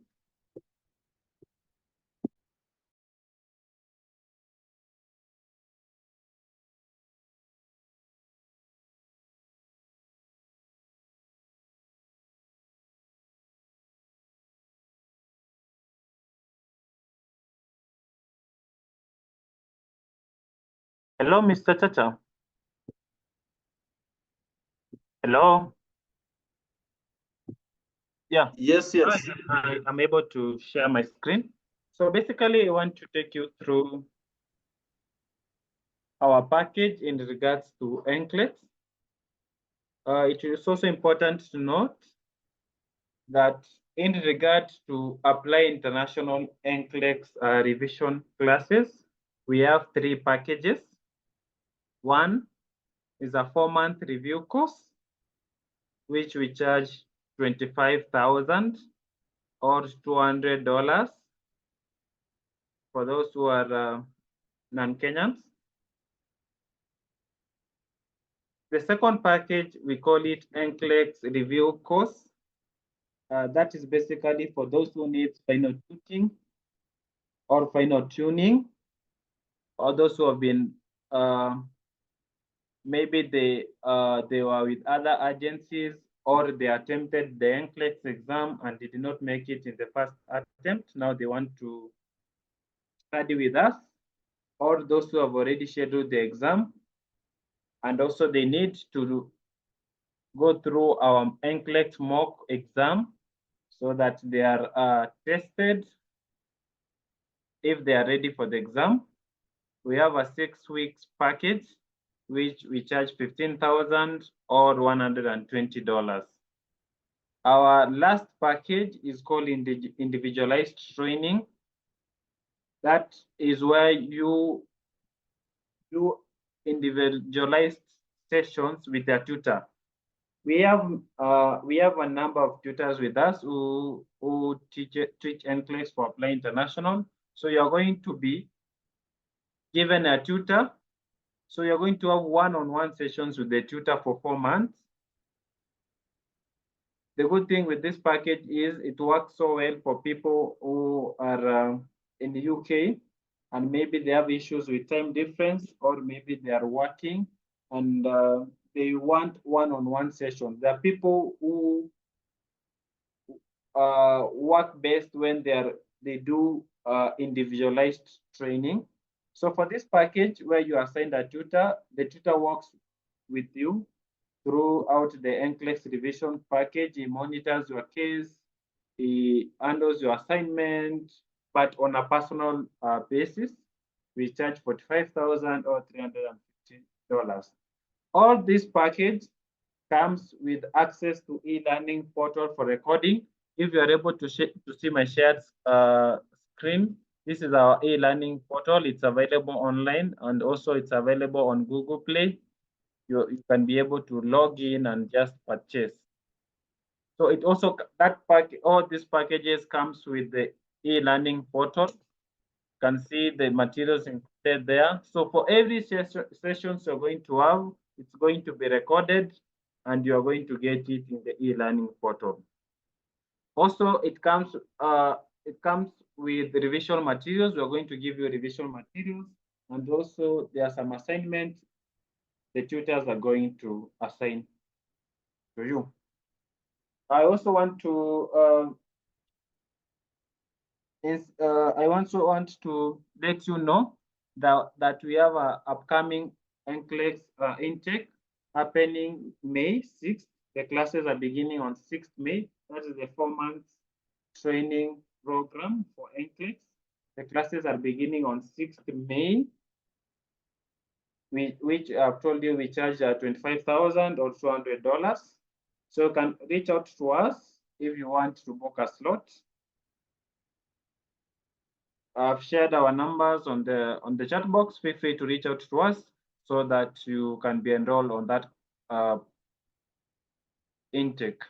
Hello, Mr. Chacha. Hello. Yeah. Yes, yes. I'm able to share my screen. So basically, I want to take you through our package in regards to Nclex. It is also important to note that in regard to apply international Nclex revision classes, we have 3 packages. One is a 4-month review course, which we charge 25,000 or $200 for those who are non-Kenyans. The second package, we call it Nclex review course. That is basically for those who need final tuning or final tuning, or those who have been maybe they were with other agencies, or they attempted the Nclex exam and did not make it in the first attempt. Now they want to study with us, or those who have already scheduled the exam, and also they need to go through our Nclex mock exam so that they are tested if they are ready for the exam. We have a 6 weeks package, which we charge 15,000 or $120. Our last package is called individualized training. That is where you do individualized sessions with a tutor. We have a number of tutors with us who teach Nclex for Apply International. So you're going to be given a tutor. So you're going to have one-on-one sessions with the tutor for 4 months. The good thing with this package is it works so well for people who are in the UK and maybe they have issues with time difference, or maybe they are working and they want one-on-one sessions. There are people who work best when they do individualized training. So for this package where you assign a tutor, the tutor works with you throughout the Nclex revision package. He monitors your case, he handles your assignment, but on a personal basis. We charge 45,000 or $350. All this package comes with access to e-learning portal for recording. If you are able to see my shared screen, this is our e-learning portal. It's available online and also it's available on Google Play. You can be able to log in and just purchase. So it also, all these packages comes with the e-learning portal. You can see the materials included there. So for every sessions you're going to have, it's going to be recorded and you're going to get it in the e-learning portal. Also, it comes with revision materials. We're going to give you revision materials, and also there are some assignments the tutors are going to assign to you. I also want to I also want to let you know that we have an upcoming Nclex intake happening May 6th. The classes are beginning on 6th May. That is the 4-month training program for Nclex. The classes are beginning on 6th May, which I've told you we charge 25,000 or $200. So you can reach out to us if you want to book a slot. I've shared our numbers on the chat box. Feel free to reach out to us so that you can be enrolled on that intake.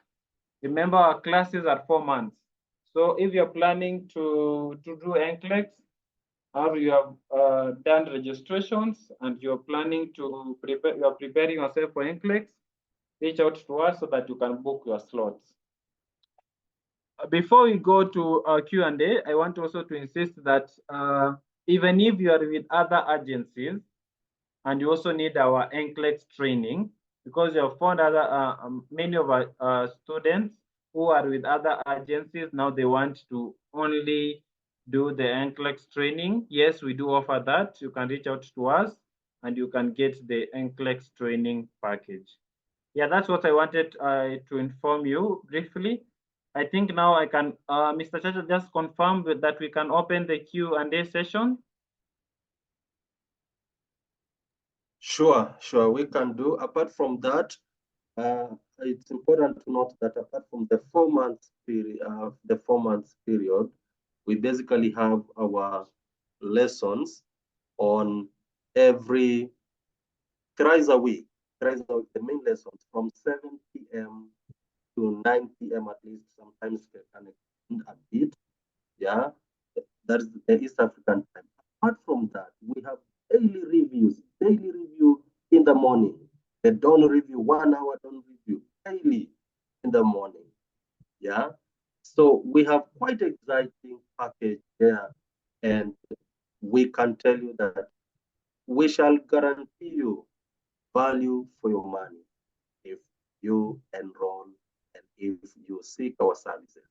Remember, our classes are 4 months. So if you're planning to do Nclex, or you have done registrations and you're planning to prepare, you're preparing yourself for Nclex, reach out to us so that you can book your slots. Before we go to Q&A, I want also to insist that even if you are with other agencies and you also need our Nclex training, because you have found other many of our students who are with other agencies, now they want to only do the Nclex training. Yes, we do offer that. You can reach out to us and you can get the Nclex training package. Yeah, that's what I wanted to inform you briefly. I think now I can, Mr. Chacha, just confirm that we can open the Q&A session. Sure, we can do. Apart from that, it's important to note that apart from the 4 months period, we basically have our lessons on every thrice a week. The main lessons from 7 p.m. to 9 p.m. at least, sometimes can extend a bit. Yeah, that is the East African time. Apart from that, we have daily review in the morning. The dawn review, 1 hour dawn review, daily in the morning. Yeah. So we have quite exciting package there. And we can tell you that we shall guarantee you value for your money if you enroll and if you seek our services.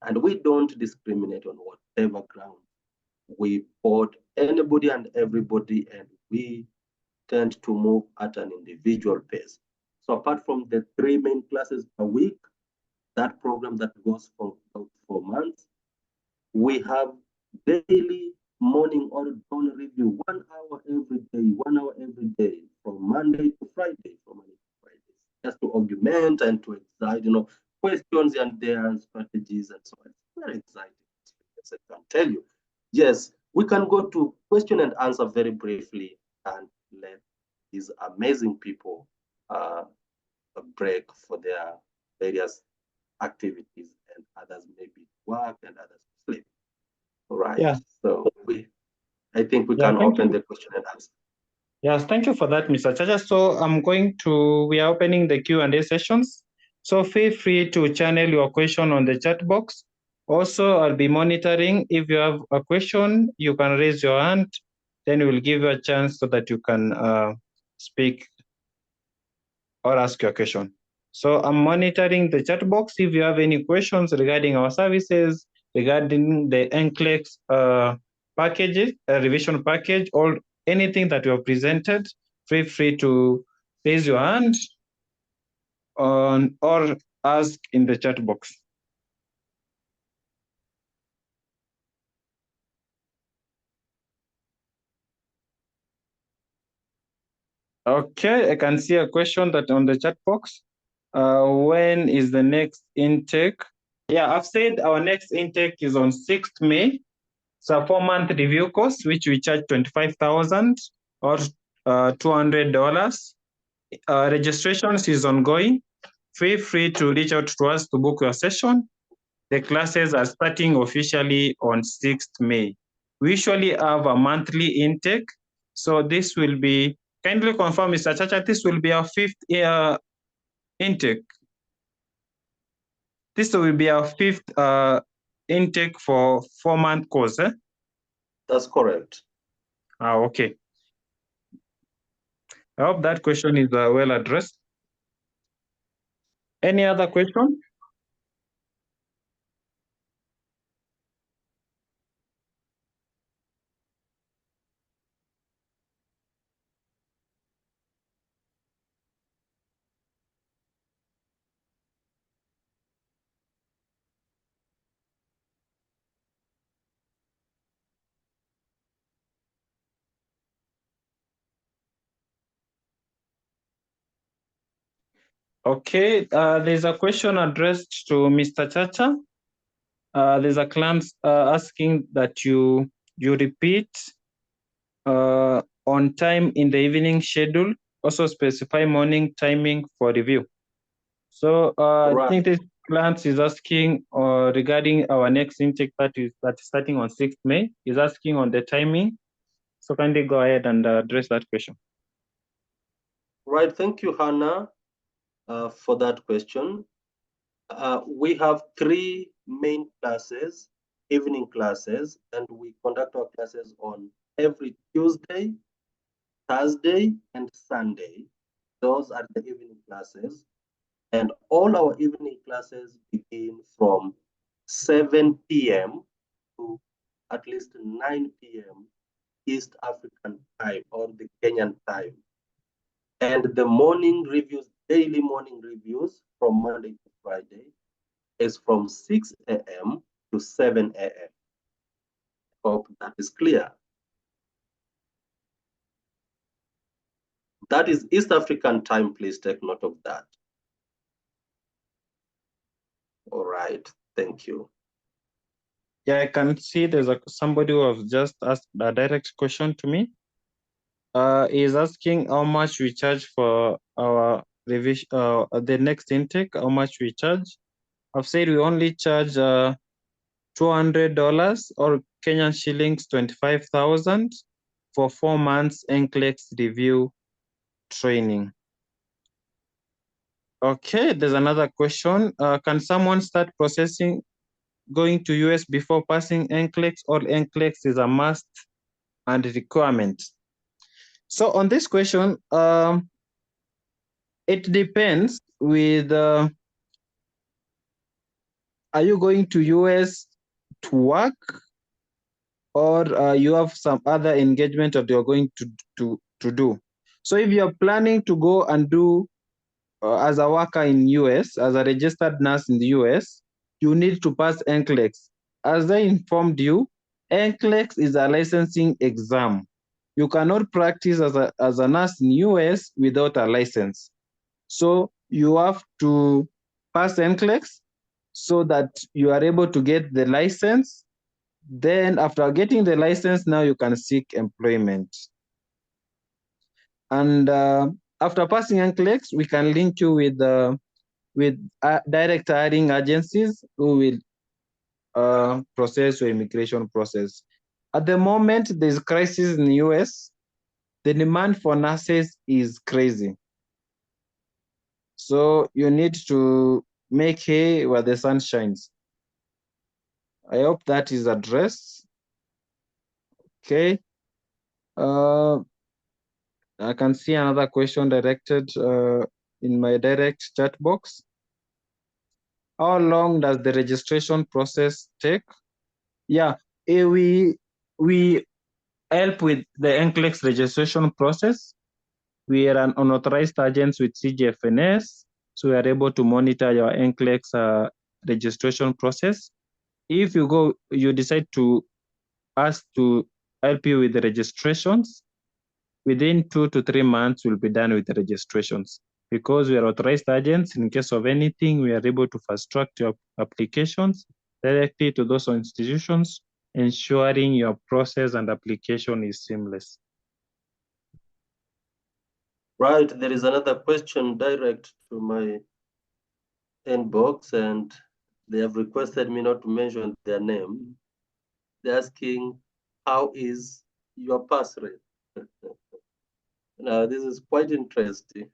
And we don't discriminate on whatever ground. We board anybody and everybody, and we tend to move at an individual pace. So apart from the 3 main classes per week, that program that goes for about 4 months, we have daily morning or dawn review, 1 hour every day, 1 hour every day, from Monday to Friday, just to augment and to excite, questions and their strategies and so on. It's very exciting. Yes, I can tell you. Yes, we can go to question and answer very briefly and let these amazing people a break for their various activities, and others maybe work and others sleep. All right. Yeah. So I think we can open the question and answer. Yes, thank you for that, Mr. Chacha. So we are opening the Q&A sessions. So feel free to channel your question on the chat box. Also, I'll be monitoring. If you have a question, you can raise your hand. Then we'll give you a chance so that you can speak or ask your question. So I'm monitoring the chat box. If you have any questions regarding our services, regarding the Nclex packages, revision package, or anything that you have presented, feel free to raise your hand or ask in the chat box. Okay, I can see a question that on the chat box. When is the next intake? Yeah, I've said our next intake is on 6th May. It's a 4-month review course, which we charge 25,000 or $200. Registrations is ongoing. Feel free to reach out to us to book your session. The classes are starting officially on 6th May. We usually have a monthly intake. So this will be, kindly confirm, Mr. Chacha, this will be our 5th intake. This will be our 5th intake for 4-month course. That's correct. Okay. I hope that question is well addressed. Any other question? Okay, there's a question addressed to Mr. Chacha. There's a client asking that you you repeat on time in the evening schedule. Also specify morning timing for review. So I think this client is asking regarding our next intake that is starting on 6th May. Is asking on the timing. So kindly go ahead and address that question. Right. Thank you, Hannah, for that question. We have 3 main classes, evening classes, and we conduct our classes on every Tuesday, Thursday, and Sunday. Those are the evening classes. And all our evening classes begin from 7 p.m. to at least 9 p.m. East African time or the Kenyan time. And the morning reviews, daily morning reviews from Monday to Friday is from 6 a.m. to 7 a.m. Hope that is clear. That is East African time. Please take note of that. All right. Thank you. Yeah, I can see there's somebody who has just asked a direct question to me. Is asking how much we charge for our revision, the next intake, how much we charge. I've said we only charge $200 or Kenyan shillings 25,000 for 4 months Nclex review training. Okay, there's another question. Can someone start processing going to US before passing Nclex, or Nclex is a must and requirement? So on this question, it depends with, are you going to US to work, or you have some other engagement that you're going to do? So if you're planning to go and do as a worker in US, as a registered nurse in the US, you need to pass Nclex. As I informed you, Nclex is a licensing exam. You cannot practice as a nurse in US without a license. So you have to pass Nclex so that you are able to get the license. Then after getting the license, now you can seek employment. And after passing Nclex, we can link you with direct hiring agencies who will process your immigration process. At the moment, there's crisis in the US. The demand for nurses is crazy. So you need to make hay where the sun shines. I hope that is addressed. Okay. I can see another question directed in my direct chat box. How long does the registration process take? Yeah, we help with the Nclex registration process. We are an unauthorized agents with CGFNS, so we are able to monitor your Nclex registration process. If you decide to ask to help you with the registrations, within 2 to 3 months, we'll be done with the registrations. Because we are authorized agents, in case of anything, we are able to fast track your applications directly to those institutions, ensuring your process and application is seamless. Right, there is another question direct to my inbox, and they have requested me not to mention their name. They're asking, how is your pass rate? Now, this is quite interesting.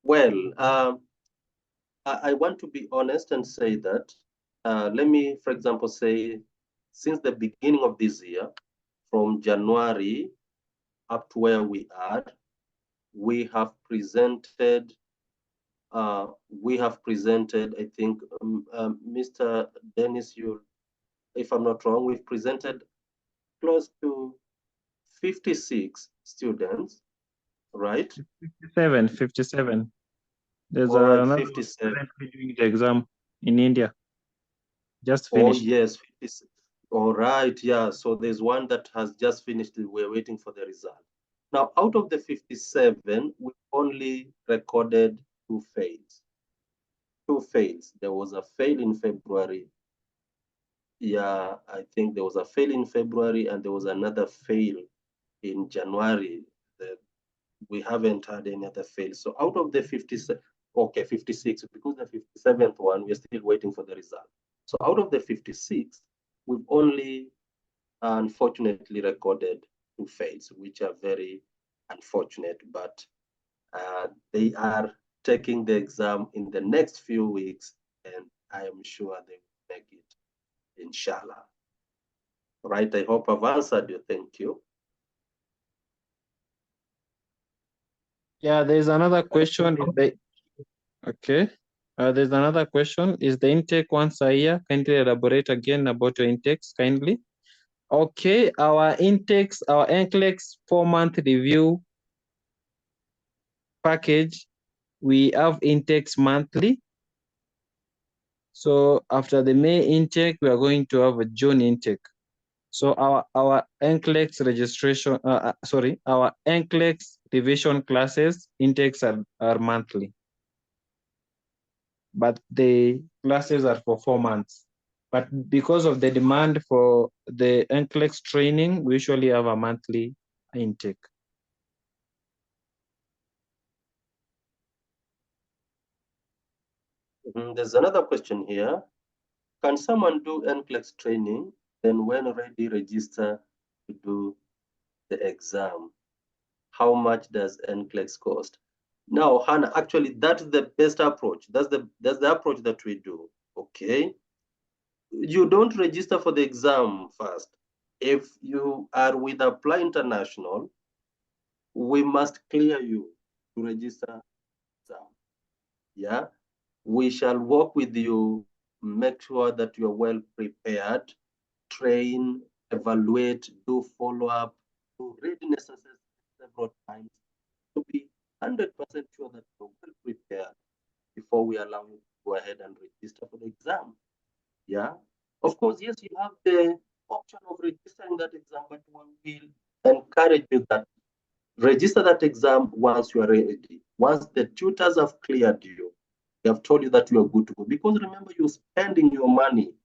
Well, I want to be honest and say that, let me, for example, say, since the beginning of this year, from January up to where we are, we have presented, I think, Mr. Dennis, if I'm not wrong, we've presented close to 56 students, right? 57. There's All right, another 57. currently doing the exam in India. Just Oh, finished. yes, 56. All right, yeah. So there's one that has just finished. We're waiting for the result. Now, out of the 57, we only recorded 2 fails. 2 fails. There was a fail in February Yeah, I think there was a fail in February and there was another fail in January. We haven't had any other fail. So out of the 56, because the 57th one, we're still waiting for the result. So out of the 56, we've only unfortunately recorded 2 fails, which are very unfortunate, but they are taking the exam in the next few weeks, and I am sure they will make it, inshallah. Right, I hope I've answered you. Thank you. Yeah, there's another question. Okay. There's another question. Is the intake once a year? Kindly elaborate again about your intakes, kindly. Okay, our intakes, our Nclex 4-month review package, we have intakes monthly. So after the May intake, we are going to have a June intake. So our Nclex registration, our Nclex division classes intakes are monthly, but the classes are for 4 months. But because of the demand for the Nclex training, we usually have a monthly intake. There's another question here. Can someone do Nclex training, then when ready, register to do the exam? How much does Nclex cost? Now, Hannah, actually, that's the best approach. That's the approach that we do. Okay. You don't register for the exam first. If you are with Apply International, we must clear you to register exam. Yeah. We shall work with you, make sure that you're well prepared, train, evaluate, do follow-up, do readiness assessment several times to be 100% sure that you're well prepared before we allow you to go ahead and register for the exam. Yeah. Of course, yes, you have the option of registering that exam, but we will encourage you that register that exam once you are ready. Once the tutors have cleared you, they have told you that you are good to go. Because remember, you're spending your money.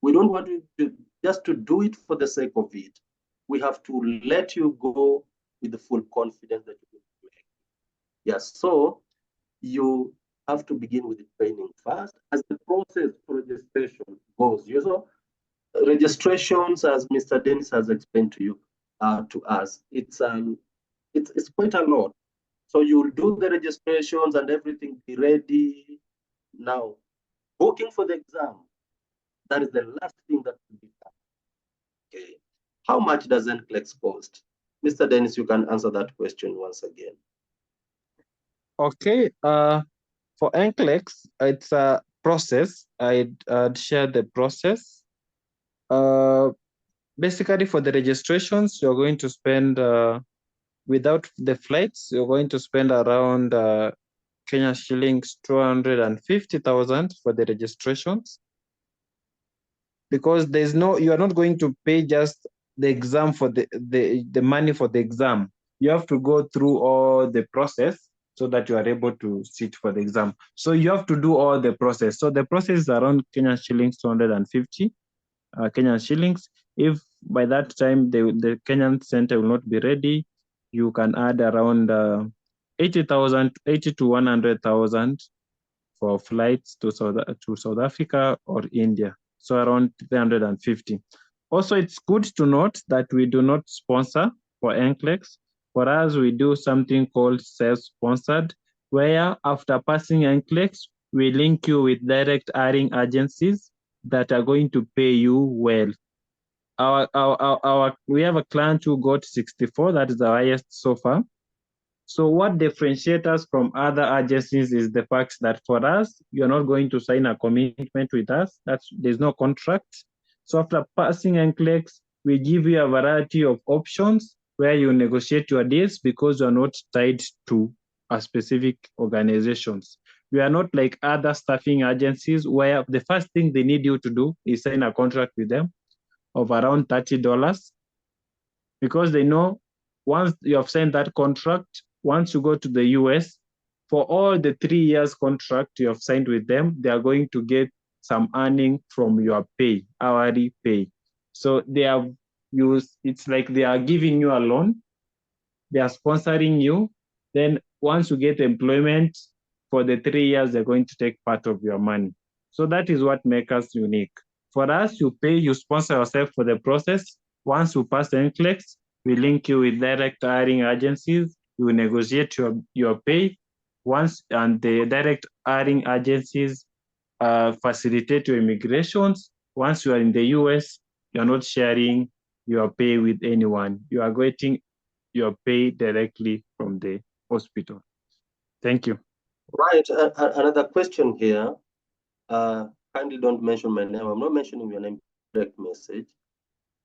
We don't want you to just to do it for the sake of it. We have to let you go with the full confidence that you will make. Yes, so you have to begin with the training first as the process for registration goes. You know, registrations, as Mr. Dennis has explained to us, it's quite a lot. So you'll do the registrations and everything, be ready. Now, booking for the exam, that is the last thing that will be done. Okay. How much does Nclex cost? Mr. Dennis, you can answer that question once again. Okay. For Nclex, it's a process. I'd share the process. Basically, for the registrations, you're going to spend, without the flights, you're going to spend around Kenya shillings 250,000 for the registrations. Because you are not going to pay just the exam for the money for the exam. You have to go through all the process so that you are able to sit for the exam. So you have to do all the process. So the process is around Kenyan shillings 250 Kenyan shillings. If by that time the Kenyan center will not be ready, you can add around 80 to 100,000 for flights to South Africa or India. So around 350. Also, it's good to note that we do not sponsor for Nclex. For us, we do something called self-sponsored, where after passing Nclex, we link you with direct hiring agencies that are going to pay you well. We have a client who got 64, that is the highest so far. So what differentiates us from other agencies is the fact that for us, you're not going to sign a commitment with us. There's no contract. So after passing Nclex, we give you a variety of options where you negotiate your deals because you're not tied to a specific organizations. We are not like other staffing agencies where the first thing they need you to do is sign a contract with them of around $30 because they know once you have signed that contract, once you go to the US, for all the 3 years contract you have signed with them, they are going to get some earning from your pay, hourly pay. So they have used, it's like they are giving you a loan, they are sponsoring you. Then once you get employment for the 3 years, they're going to take part of your money. So that is what makes us unique. For us, you pay, you sponsor yourself for the process. Once you pass Nclex, we link you with direct hiring agencies. You negotiate your pay. Once, and the direct hiring agencies facilitate your immigrations. Once you are in the US, you're not sharing your pay with anyone. You are getting your pay directly from the hospital. Thank you. Right. Another question here. Kindly don't mention my name. I'm not mentioning your name, direct message,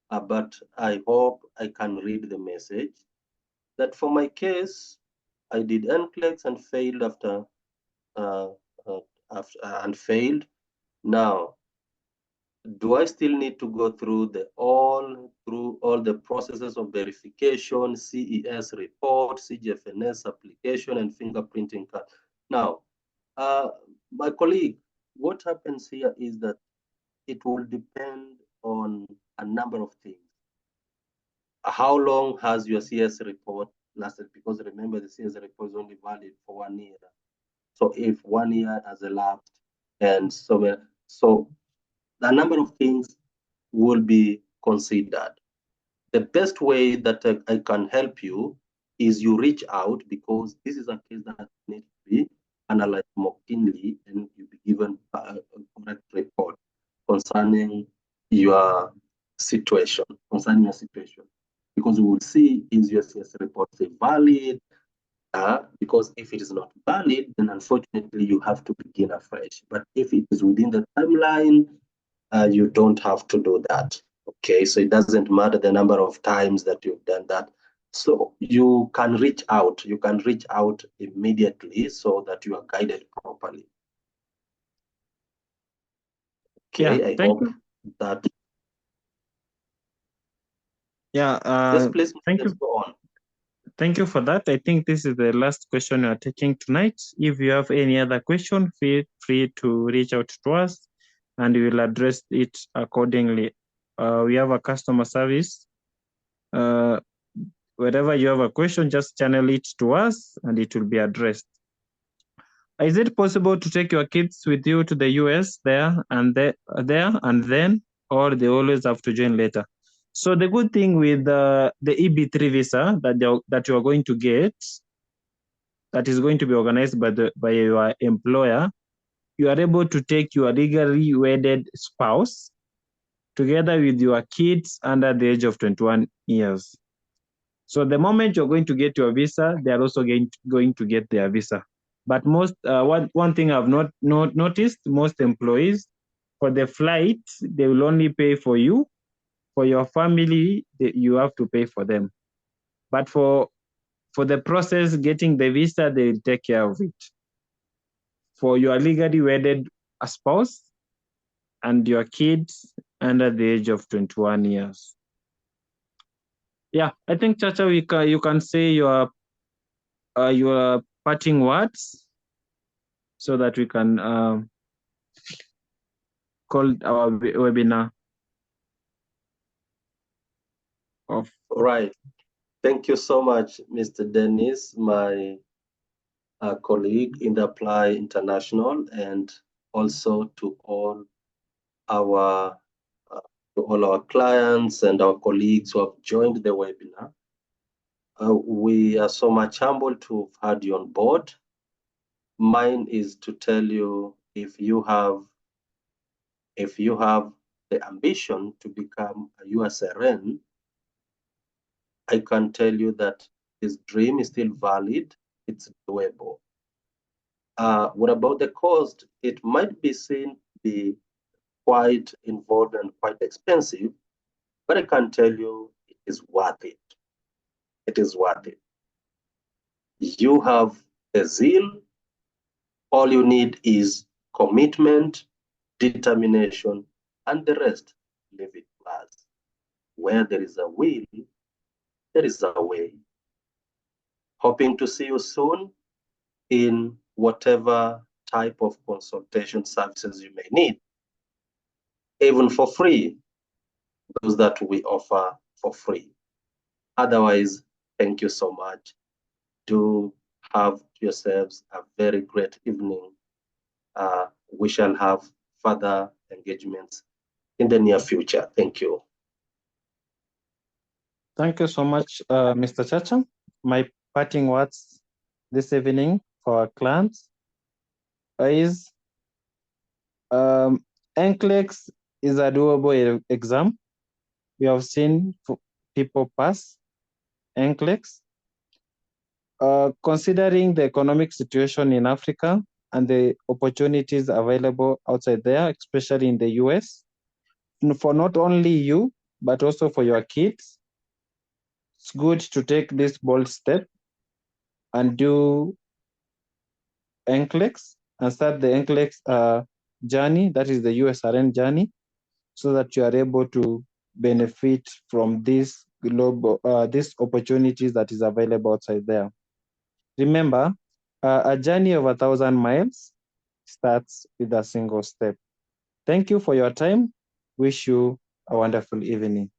but I hope I can read the message. That for my case, I did Nclex and failed after and failed. Now, do I still need to go through all the processes of verification, CES report, CGFNS application, and fingerprinting card? Now, my colleague, what happens here is that it will depend on a number of things. How long has your CS report lasted? Because remember, the CS report is only valid for 1 year. So if 1 year has elapsed, and so a number of things will be considered. The best way that I can help you is you reach out, because this is a case that needs to be analyzed more keenly, and you'll be given a correct report concerning your situation, because we will see, is your CS report valid? Because if it is not valid, then unfortunately you have to begin afresh. But if it is within the timeline, you don't have to do that. Okay, so it doesn't matter the number of times that you've done that. So you can reach out. You can reach out immediately so that you are guided properly. Okay, Yeah, I thank hope you. that. Yeah, Yes, please, thank let's you. go on. Thank you for that. I think this is the last question we are taking tonight. If you have any other question, feel free to reach out to us and we will address it accordingly. We have a customer service. Wherever you have a question, just channel it to us and it will be addressed. Is it possible to take your kids with you to the US there and then, or they always have to join later? So the good thing with the EB3 visa that you are going to get, that is going to be organized by your employer, you are able to take your legally wedded spouse together with your kids under the age of 21 years. So the moment you're going to get your visa, they are also going to get their visa. But one thing I've not noticed, most employees, for the flight, they will only pay for you. For your family, you have to pay for them. But for the process, getting the visa, they will take care of it. For your legally wedded spouse and your kids under the age of 21 years. Yeah, I think, Chacha, you can say your parting words so that we can call our webinar off. All right. Thank you so much, Mr. Dennis, my colleague in the Apply International, and also to all our clients and our colleagues who have joined the webinar. We are so much humbled to have had you on board. Mine is to tell you, if you have the ambition to become a USRN, I can tell you that this dream is still valid. It's doable. What about the cost? It might be seen to be quite involved and quite expensive, but I can tell you it is worth it. It is worth it. You have the zeal. All you need is commitment, determination, and the rest, leave it to us. Where there is a will, there is a way. Hoping to see you soon in whatever type of consultation services you may need. even for free, those that we offer for free. Otherwise, thank you so much. Do have yourselves a very great evening. We shall have further engagements in the near future. Thank you. Thank you so much, Mr. Chacha. My parting words this evening for our clients is Nclex is a doable exam. We have seen people pass Nclex. Considering the economic situation in Africa and the opportunities available outside there, especially in the US, for not only you, but also for your kids, it's good to take this bold step and do Nclex and start the Nclex journey, that is the USRN journey, so that you are able to benefit from this global, these opportunities that is available outside there. Remember, a journey of 1,000 miles starts with a single step. Thank you for your time. Wish you a wonderful evening.